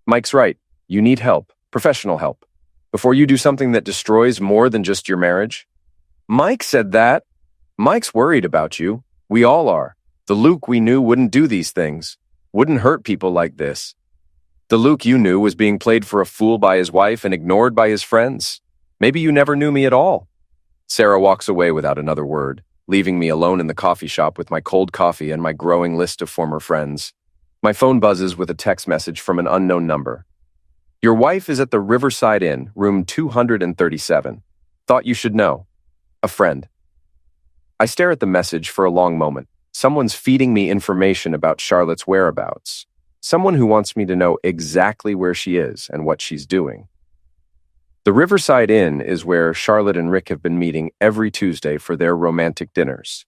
Mike's right. You need help, professional help, before you do something that destroys more than just your marriage. Mike said that. Mike's worried about you. We all are. The Luke we knew wouldn't do these things, wouldn't hurt people like this. The Luke you knew was being played for a fool by his wife and ignored by his friends. Maybe you never knew me at all. Sarah walks away without another word, leaving me alone in the coffee shop with my cold coffee and my growing list of former friends. My phone buzzes with a text message from an unknown number. Your wife is at the Riverside Inn, room 237. Thought you should know. A friend. I stare at the message for a long moment. Someone's feeding me information about Charlotte's whereabouts. Someone who wants me to know exactly where she is and what she's doing. The Riverside Inn is where Charlotte and Rick have been meeting every Tuesday for their romantic dinners.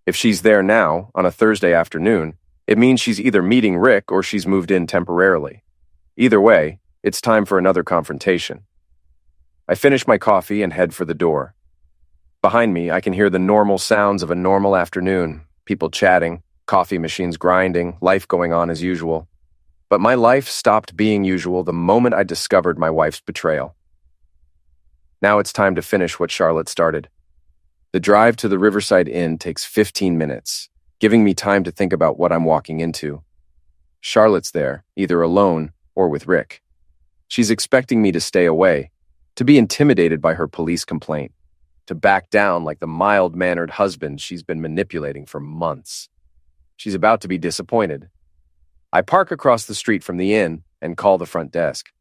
If she's there now, on a Thursday afternoon, it means she's either meeting Rick or she's moved in temporarily. Either way, it's time for another confrontation. I finish my coffee and head for the door. Behind me, I can hear the normal sounds of a normal afternoon. People chatting, coffee machines grinding, life going on as usual. But my life stopped being usual the moment I discovered my wife's betrayal. Now it's time to finish what Charlotte started. The drive to the Riverside Inn takes 15 minutes, giving me time to think about what I'm walking into. Charlotte's there, either alone or with Rick. She's expecting me to stay away, to be intimidated by her police complaint, to back down like the mild-mannered husband she's been manipulating for months. She's about to be disappointed. I park across the street from the inn and call the front desk.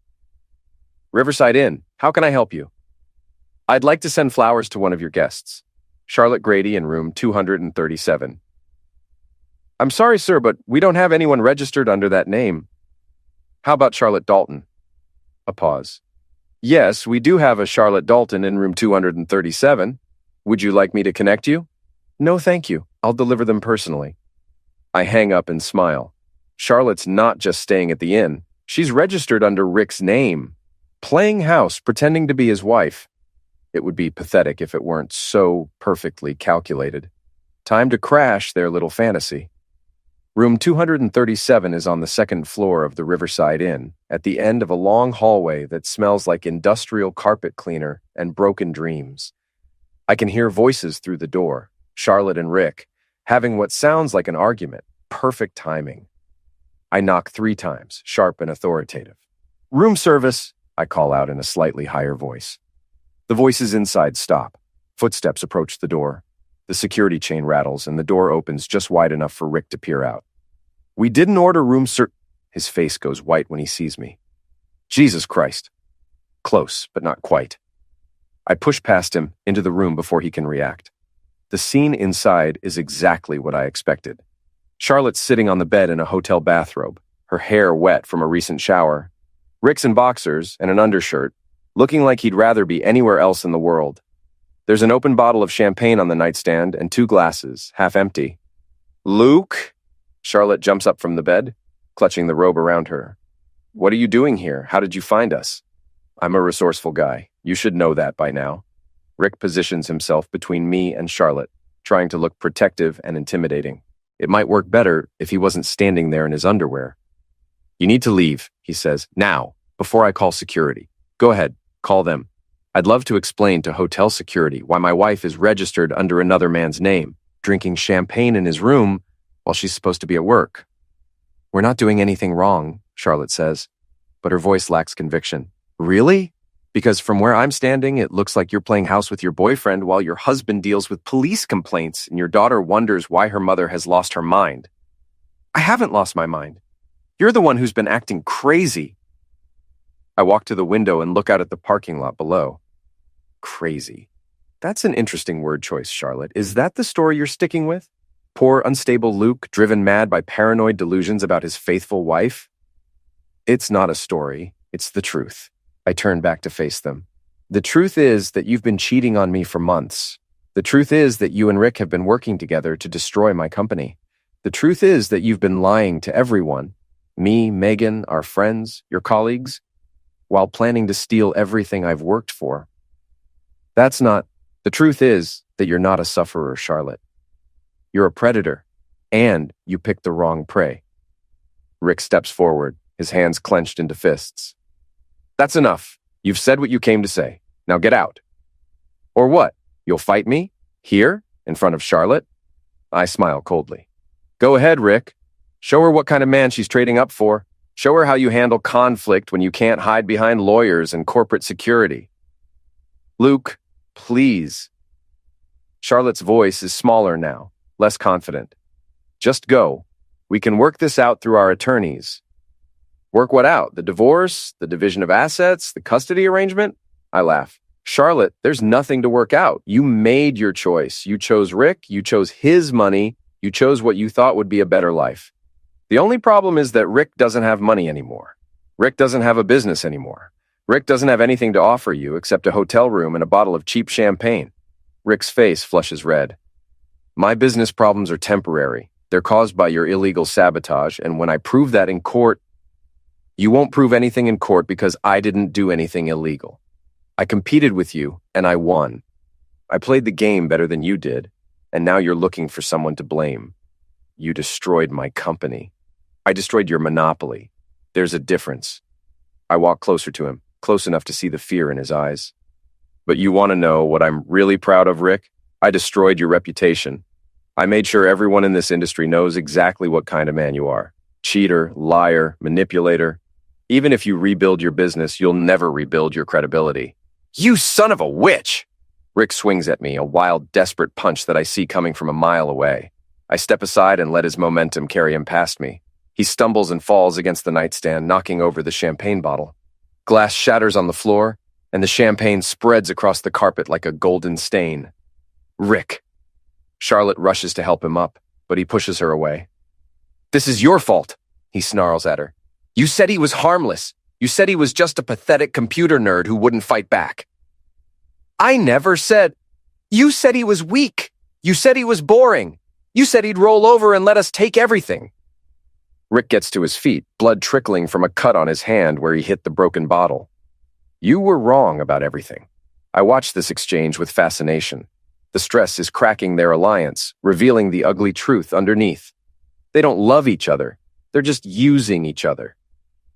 Riverside Inn, how can I help you? I'd like to send flowers to one of your guests, Charlotte Grady in room 237. I'm sorry, sir, but we don't have anyone registered under that name. How about Charlotte Dalton? A pause. Yes, we do have a Charlotte Dalton in room 237. Would you like me to connect you? No, thank you. I'll deliver them personally. I hang up and smile. Charlotte's not just staying at the inn. She's registered under Rick's name, playing house, pretending to be his wife. It would be pathetic if it weren't so perfectly calculated. Time to crash their little fantasy. Room 237 is on the second floor of the Riverside Inn, at the end of a long hallway that smells like industrial carpet cleaner and broken dreams. I can hear voices through the door, Charlotte and Rick, having what sounds like an argument. Perfect timing. I knock 3 times, sharp and authoritative. Room service, I call out in a slightly higher voice. The voices inside stop. Footsteps approach the door. The security chain rattles and the door opens just wide enough for Rick to peer out. We didn't order room ser— His face goes white when he sees me. Jesus Christ. Close, but not quite. I push past him into the room before he can react. The scene inside is exactly what I expected. Charlotte's sitting on the bed in a hotel bathrobe, her hair wet from a recent shower. Rick's in boxers and an undershirt, looking like he'd rather be anywhere else in the world. There's an open bottle of champagne on the nightstand and 2 glasses, half empty. Luke? Charlotte jumps up from the bed, clutching the robe around her. What are you doing here? How did you find us? I'm a resourceful guy. You should know that by now. Rick positions himself between me and Charlotte, trying to look protective and intimidating. It might work better if he wasn't standing there in his underwear. You need to leave, he says, now, before I call security. Go ahead, call them. I'd love to explain to hotel security why my wife is registered under another man's name, drinking champagne in his room while she's supposed to be at work. We're not doing anything wrong, Charlotte says, but her voice lacks conviction. Really? Because from where I'm standing, it looks like you're playing house with your boyfriend while your husband deals with police complaints and your daughter wonders why her mother has lost her mind. I haven't lost my mind. You're the one who's been acting crazy. I walk to the window and look out at the parking lot below. Crazy. That's an interesting word choice, Charlotte. Is that the story you're sticking with? Poor, unstable Luke, driven mad by paranoid delusions about his faithful wife? It's not a story. It's the truth. I turn back to face them. The truth is that you've been cheating on me for months. The truth is that you and Rick have been working together to destroy my company. The truth is that you've been lying to everyone, me, Megan, our friends, your colleagues, while planning to steal everything I've worked for. The truth is that you're not a sufferer, Charlotte. You're a predator, and you picked the wrong prey. Rick steps forward, his hands clenched into fists. That's enough. You've said what you came to say. Now get out. Or what? You'll fight me? Here? In front of Charlotte? I smile coldly. Go ahead, Rick. Show her what kind of man she's trading up for. Show her how you handle conflict when you can't hide behind lawyers and corporate security. Luke, please. Charlotte's voice is smaller now, less confident. Just go. We can work this out through our attorneys. Work what out? The divorce? The division of assets? The custody arrangement? I laugh. Charlotte, there's nothing to work out. You made your choice. You chose Rick. You chose his money. You chose what you thought would be a better life. The only problem is that Rick doesn't have money anymore. Rick doesn't have a business anymore. Rick doesn't have anything to offer you except a hotel room and a bottle of cheap champagne. Rick's face flushes red. My business problems are temporary. They're caused by your illegal sabotage, and when I prove that in court, you won't prove anything in court because I didn't do anything illegal. I competed with you, and I won. I played the game better than you did, and now you're looking for someone to blame. You destroyed my company. I destroyed your monopoly. There's a difference. I walk closer to him, close enough to see the fear in his eyes. But you want to know what I'm really proud of, Rick? I destroyed your reputation. I made sure everyone in this industry knows exactly what kind of man you are. Cheater, liar, manipulator. Even if you rebuild your business, you'll never rebuild your credibility. You son of a witch! Rick swings at me, a wild, desperate punch that I see coming from a mile away. I step aside and let his momentum carry him past me. He stumbles and falls against the nightstand, knocking over the champagne bottle. Glass shatters on the floor, and the champagne spreads across the carpet like a golden stain. Rick. Charlotte rushes to help him up, but he pushes her away. This is your fault, he snarls at her. You said he was harmless. You said he was just a pathetic computer nerd who wouldn't fight back. I never said. You said he was weak. You said he was boring. You said he'd roll over and let us take everything. Rick gets to his feet, blood trickling from a cut on his hand where he hit the broken bottle. You were wrong about everything. I watched this exchange with fascination. The stress is cracking their alliance, revealing the ugly truth underneath. They don't love each other. They're just using each other.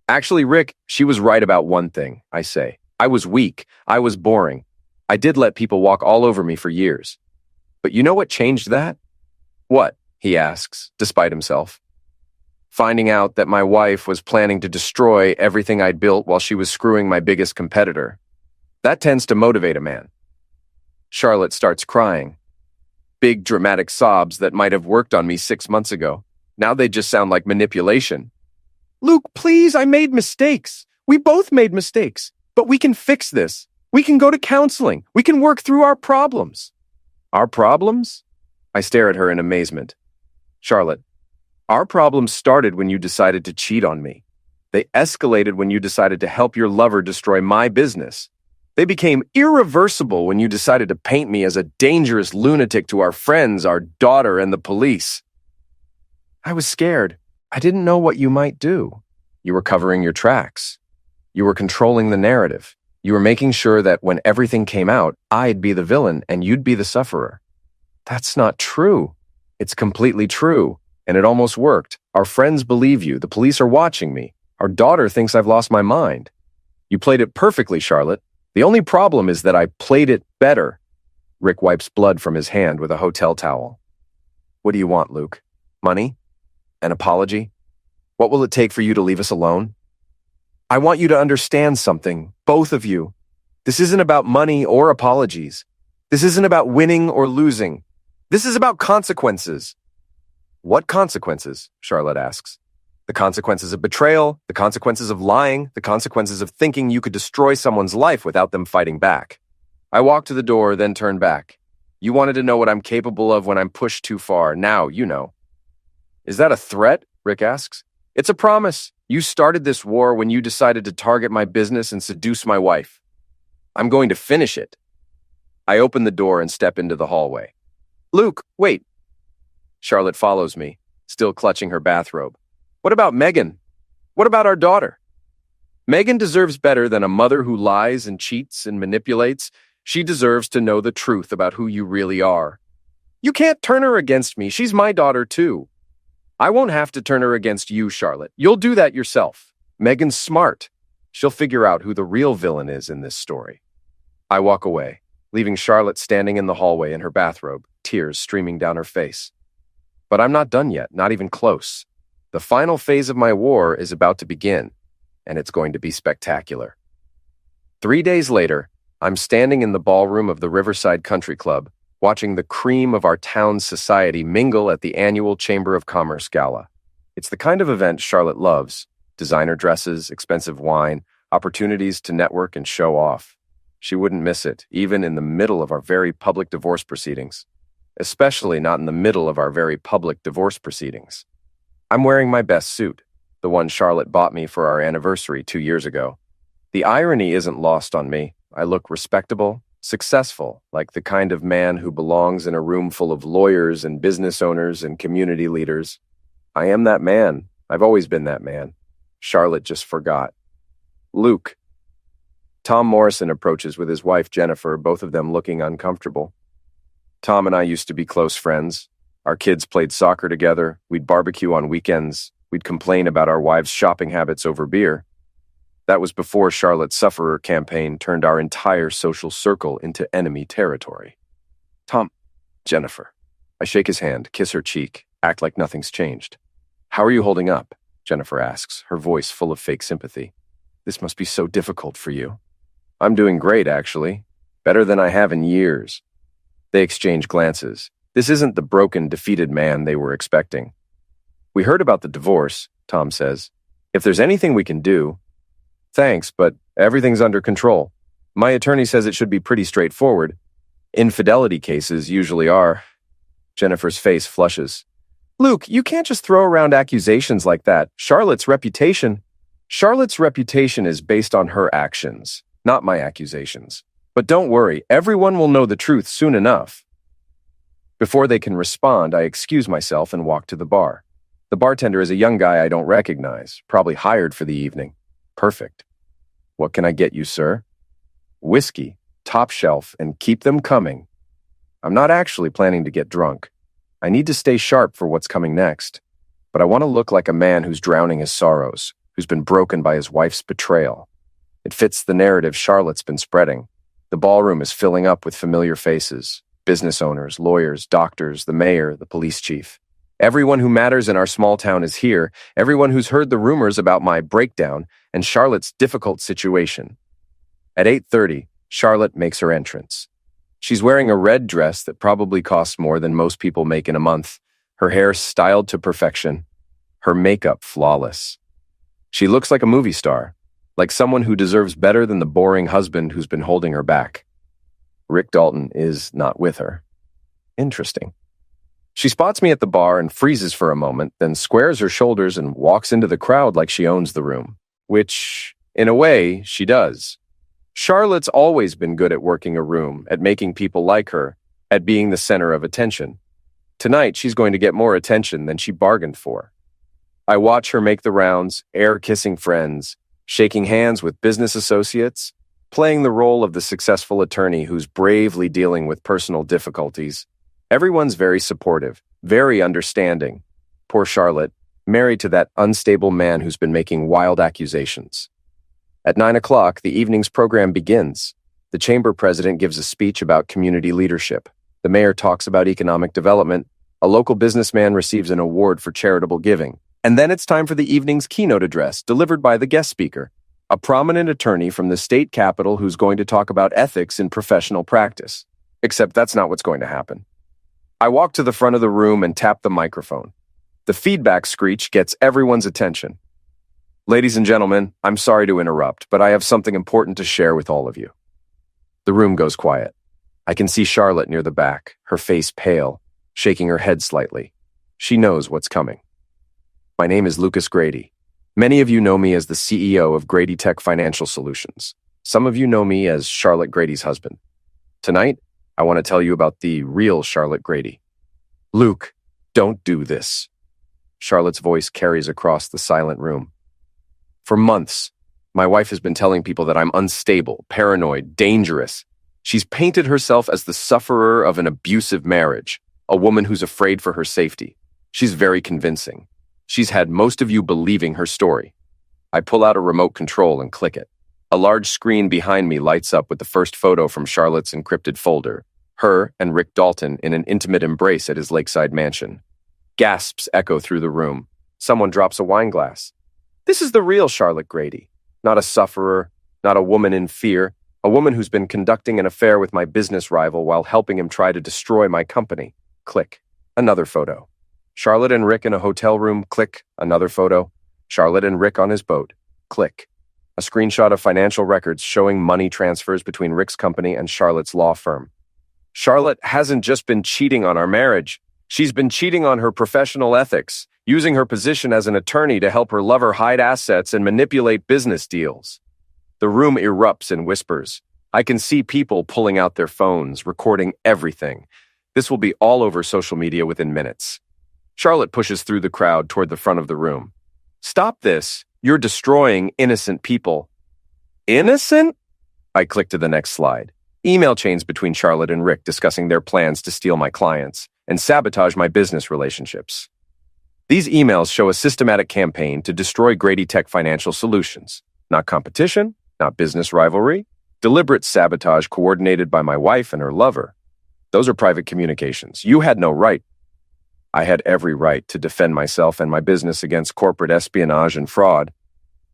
Actually, Rick, she was right about one thing, I say. I was weak. I was boring. I did let people walk all over me for years. But you know what changed that? What? He asks, despite himself. Finding out that my wife was planning to destroy everything I'd built while she was screwing my biggest competitor. That tends to motivate a man. Charlotte starts crying. Big dramatic sobs that might have worked on me 6 months ago. Now they just sound like manipulation. Luke, please, I made mistakes. We both made mistakes. But we can fix this. We can go to counseling. We can work through our problems. Our problems? I stare at her in amazement. Charlotte, our problems started when you decided to cheat on me. They escalated when you decided to help your lover destroy my business. They became irreversible when you decided to paint me as a dangerous lunatic to our friends, our daughter, and the police. I was scared. I didn't know what you might do. You were covering your tracks. You were controlling the narrative. You were making sure that when everything came out, I'd be the villain and you'd be the sufferer. That's not true. It's completely true. And it almost worked. Our friends believe you. The police are watching me. Our daughter thinks I've lost my mind. You played it perfectly, Charlotte. The only problem is that I played it better. Rick wipes blood from his hand with a hotel towel. What do you want, Luke? Money? An apology? What will it take for you to leave us alone? I want you to understand something, both of you. This isn't about money or apologies. This isn't about winning or losing. This is about consequences. What consequences? Charlotte asks. The consequences of betrayal, the consequences of lying, the consequences of thinking you could destroy someone's life without them fighting back. I walk to the door, then turn back. You wanted to know what I'm capable of when I'm pushed too far. Now you know. Is that a threat? Rick asks. It's a promise. You started this war when you decided to target my business and seduce my wife. I'm going to finish it. I open the door and step into the hallway. Luke, wait. Charlotte follows me, still clutching her bathrobe. What about Megan? What about our daughter? Megan deserves better than a mother who lies and cheats and manipulates. She deserves to know the truth about who you really are. You can't turn her against me. She's my daughter too. I won't have to turn her against you, Charlotte. You'll do that yourself. Megan's smart. She'll figure out who the real villain is in this story. I walk away, leaving Charlotte standing in the hallway in her bathrobe, tears streaming down her face. But I'm not done yet, not even close. The final phase of my war is about to begin, and it's going to be spectacular. 3 days later, I'm standing in the ballroom of the Riverside Country Club, watching the cream of our town's society mingle at the annual Chamber of Commerce Gala. It's the kind of event Charlotte loves: designer dresses, expensive wine, opportunities to network and show off. She wouldn't miss it, even in the middle of our very public divorce proceedings. Especially not in the middle of our very public divorce proceedings. I'm wearing my best suit, the one Charlotte bought me for our anniversary 2 years ago. The irony isn't lost on me. I look respectable, successful, like the kind of man who belongs in a room full of lawyers and business owners and community leaders. I am that man. I've always been that man. Charlotte just forgot. Luke. Tom Morrison approaches with his wife Jennifer, both of them looking uncomfortable. Tom and I used to be close friends. Our kids played soccer together, we'd barbecue on weekends, we'd complain about our wives' shopping habits over beer. That was before Charlotte's Sufferer campaign turned our entire social circle into enemy territory. Tom, Jennifer. I shake his hand, kiss her cheek, act like nothing's changed. How are you holding up? Jennifer asks, her voice full of fake sympathy. This must be so difficult for you. I'm doing great, actually. Better than I have in years. They exchange glances. This isn't the broken, defeated man they were expecting. We heard about the divorce, Tom says. If there's anything we can do... Thanks, but everything's under control. My attorney says it should be pretty straightforward. Infidelity cases usually are. Jennifer's face flushes. Luke, you can't just throw around accusations like that. Charlotte's reputation is based on her actions, not my accusations. But don't worry, everyone will know the truth soon enough. Before they can respond, I excuse myself and walk to the bar. The bartender is a young guy I don't recognize, probably hired for the evening. Perfect. What can I get you, sir? Whiskey, top shelf, and keep them coming. I'm not actually planning to get drunk. I need to stay sharp for what's coming next. But I want to look like a man who's drowning his sorrows, who's been broken by his wife's betrayal. It fits the narrative Charlotte's been spreading. The ballroom is filling up with familiar faces. Business owners, lawyers, doctors, the mayor, the police chief. Everyone who matters in our small town is here, everyone who's heard the rumors about my breakdown and Charlotte's difficult situation. At 8:30, Charlotte makes her entrance. She's wearing a red dress that probably costs more than most people make in a month, her hair styled to perfection, her makeup flawless. She looks like a movie star, like someone who deserves better than the boring husband who's been holding her back. Rick Dalton is not with her. Interesting. She spots me at the bar and freezes for a moment, then squares her shoulders and walks into the crowd like she owns the room. Which, in a way, she does. Charlotte's always been good at working a room, at making people like her, at being the center of attention. Tonight, she's going to get more attention than she bargained for. I watch her make the rounds, air-kissing friends, shaking hands with business associates, playing the role of the successful attorney who's bravely dealing with personal difficulties. Everyone's very supportive, very understanding. Poor Charlotte, married to that unstable man who's been making wild accusations. At 9 o'clock, the evening's program begins. The chamber president gives a speech about community leadership. The mayor talks about economic development. A local businessman receives an award for charitable giving. And then it's time for the evening's keynote address, delivered by the guest speaker, a prominent attorney from the state capitol who's going to talk about ethics in professional practice. Except that's not what's going to happen. I walk to the front of the room and tap the microphone. The feedback screech gets everyone's attention. Ladies and gentlemen, I'm sorry to interrupt, but I have something important to share with all of you. The room goes quiet. I can see Charlotte near the back, her face pale, shaking her head slightly. She knows what's coming. My name is Lucas Grady. Many of you know me as the CEO of Grady Tech Financial Solutions. Some of you know me as Charlotte Grady's husband. Tonight, I want to tell you about the real Charlotte Grady. Luke, don't do this. Charlotte's voice carries across the silent room. For months, my wife has been telling people that I'm unstable, paranoid, dangerous. She's painted herself as the sufferer of an abusive marriage, a woman who's afraid for her safety. She's very convincing. She's had most of you believing her story. I pull out a remote control and click it. A large screen behind me lights up with the first photo from Charlotte's encrypted folder, her and Rick Dalton in an intimate embrace at his lakeside mansion. Gasps echo through the room. Someone drops a wine glass. This is the real Charlotte Grady, not a sufferer, not a woman in fear, a woman who's been conducting an affair with my business rival while helping him try to destroy my company. Click. Another photo. Charlotte and Rick in a hotel room. Click. Another photo. Charlotte and Rick on his boat. Click. A screenshot of financial records showing money transfers between Rick's company and Charlotte's law firm. Charlotte hasn't just been cheating on our marriage. She's been cheating on her professional ethics, using her position as an attorney to help her lover hide assets and manipulate business deals. The room erupts in whispers. I can see people pulling out their phones, recording everything. This will be all over social media within minutes. Charlotte pushes through the crowd toward the front of the room. Stop this. You're destroying innocent people. Innocent? I click to the next slide. Email chains between Charlotte and Rick discussing their plans to steal my clients and sabotage my business relationships. These emails show a systematic campaign to destroy Grady Tech Financial Solutions. Not competition, not business rivalry, deliberate sabotage coordinated by my wife and her lover. Those are private communications. You had no right. I had every right to defend myself and my business against corporate espionage and fraud.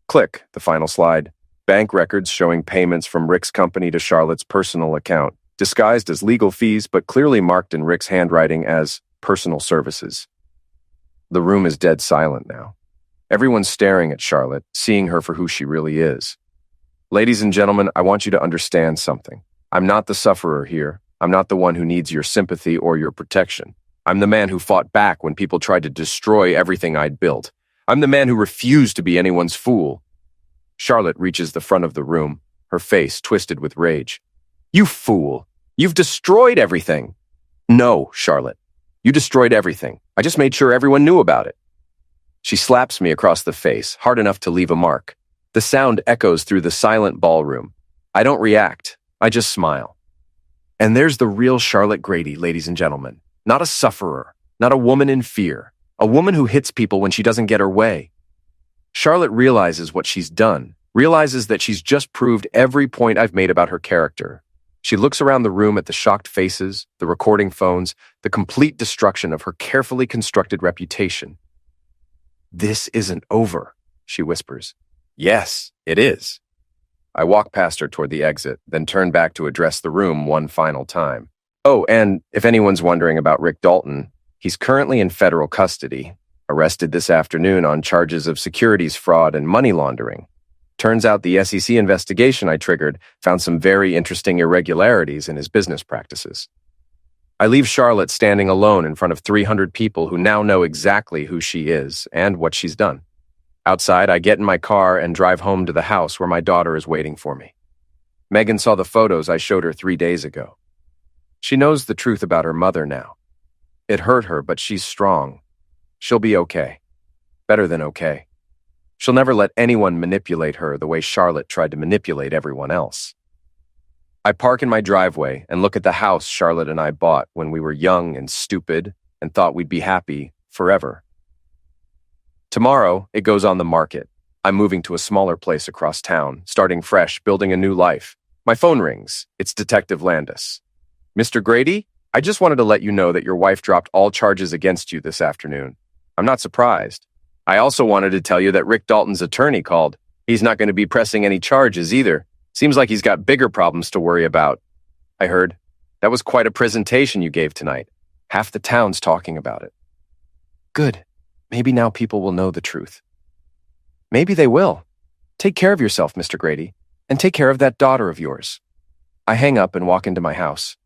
Click, the final slide. Bank records showing payments from Rick's company to Charlotte's personal account, disguised as legal fees but clearly marked in Rick's handwriting as personal services. The room is dead silent now. Everyone's staring at Charlotte, seeing her for who she really is. Ladies and gentlemen, I want you to understand something. I'm not the sufferer here. I'm not the one who needs your sympathy or your protection. I'm the man who fought back when people tried to destroy everything I'd built. I'm the man who refused to be anyone's fool. Charlotte reaches the front of the room, her face twisted with rage. You fool! You've destroyed everything! No, Charlotte. You destroyed everything. I just made sure everyone knew about it. She slaps me across the face, hard enough to leave a mark. The sound echoes through the silent ballroom. I don't react. I just smile. And there's the real Charlotte Grady, ladies and gentlemen. Not a sufferer, not a woman in fear, a woman who hits people when she doesn't get her way. Charlotte realizes what she's done, realizes that she's just proved every point I've made about her character. She looks around the room at the shocked faces, the recording phones, the complete destruction of her carefully constructed reputation. This isn't over, she whispers. Yes, it is. I walk past her toward the exit, then turn back to address the room one final time. Oh, and if anyone's wondering about Rick Dalton, he's currently in federal custody, arrested this afternoon on charges of securities fraud and money laundering. Turns out the SEC investigation I triggered found some very interesting irregularities in his business practices. I leave Charlotte standing alone in front of 300 people who now know exactly who she is and what she's done. Outside, I get in my car and drive home to the house where my daughter is waiting for me. Megan saw the photos I showed her 3 days ago. She knows the truth about her mother now. It hurt her, but she's strong. She'll be okay. Better than okay. She'll never let anyone manipulate her the way Charlotte tried to manipulate everyone else. I park in my driveway and look at the house Charlotte and I bought when we were young and stupid and thought we'd be happy forever. Tomorrow, it goes on the market. I'm moving to a smaller place across town, starting fresh, building a new life. My phone rings. It's Detective Landis. Mr. Grady, I just wanted to let you know that your wife dropped all charges against you this afternoon. I'm not surprised. I also wanted to tell you that Rick Dalton's attorney called. He's not going to be pressing any charges either. Seems like he's got bigger problems to worry about. I heard. That was quite a presentation you gave tonight. Half the town's talking about it. Good. Maybe now people will know the truth. Maybe they will. Take care of yourself, Mr. Grady, and take care of that daughter of yours. I hang up and walk into my house.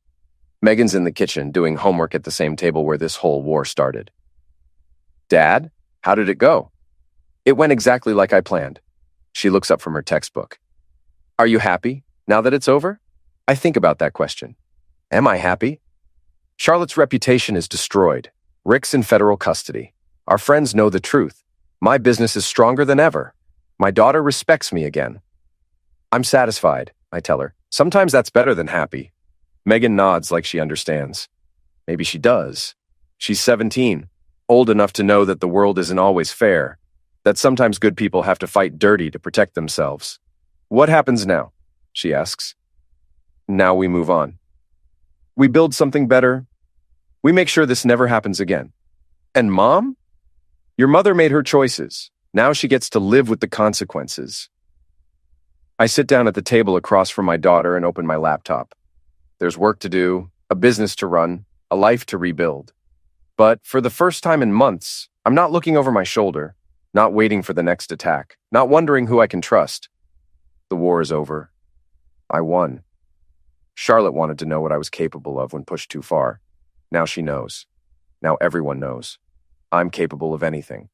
Megan's in the kitchen doing homework at the same table where this whole war started. Dad, how did it go? It went exactly like I planned. She looks up from her textbook. Are you happy now that it's over? I think about that question. Am I happy? Charlotte's reputation is destroyed. Rick's in federal custody. Our friends know the truth. My business is stronger than ever. My daughter respects me again. I'm satisfied, I tell her. Sometimes that's better than happy. Megan nods like she understands. Maybe she does. She's 17, old enough to know that the world isn't always fair, that sometimes good people have to fight dirty to protect themselves. What happens now? She asks. Now we move on. We build something better. We make sure this never happens again. And Mom? Your mother made her choices. Now she gets to live with the consequences. I sit down at the table across from my daughter and open my laptop. There's work to do, a business to run, a life to rebuild. But for the first time in months, I'm not looking over my shoulder, not waiting for the next attack, not wondering who I can trust. The war is over. I won. Charlotte wanted to know what I was capable of when pushed too far. Now she knows. Now everyone knows. I'm capable of anything.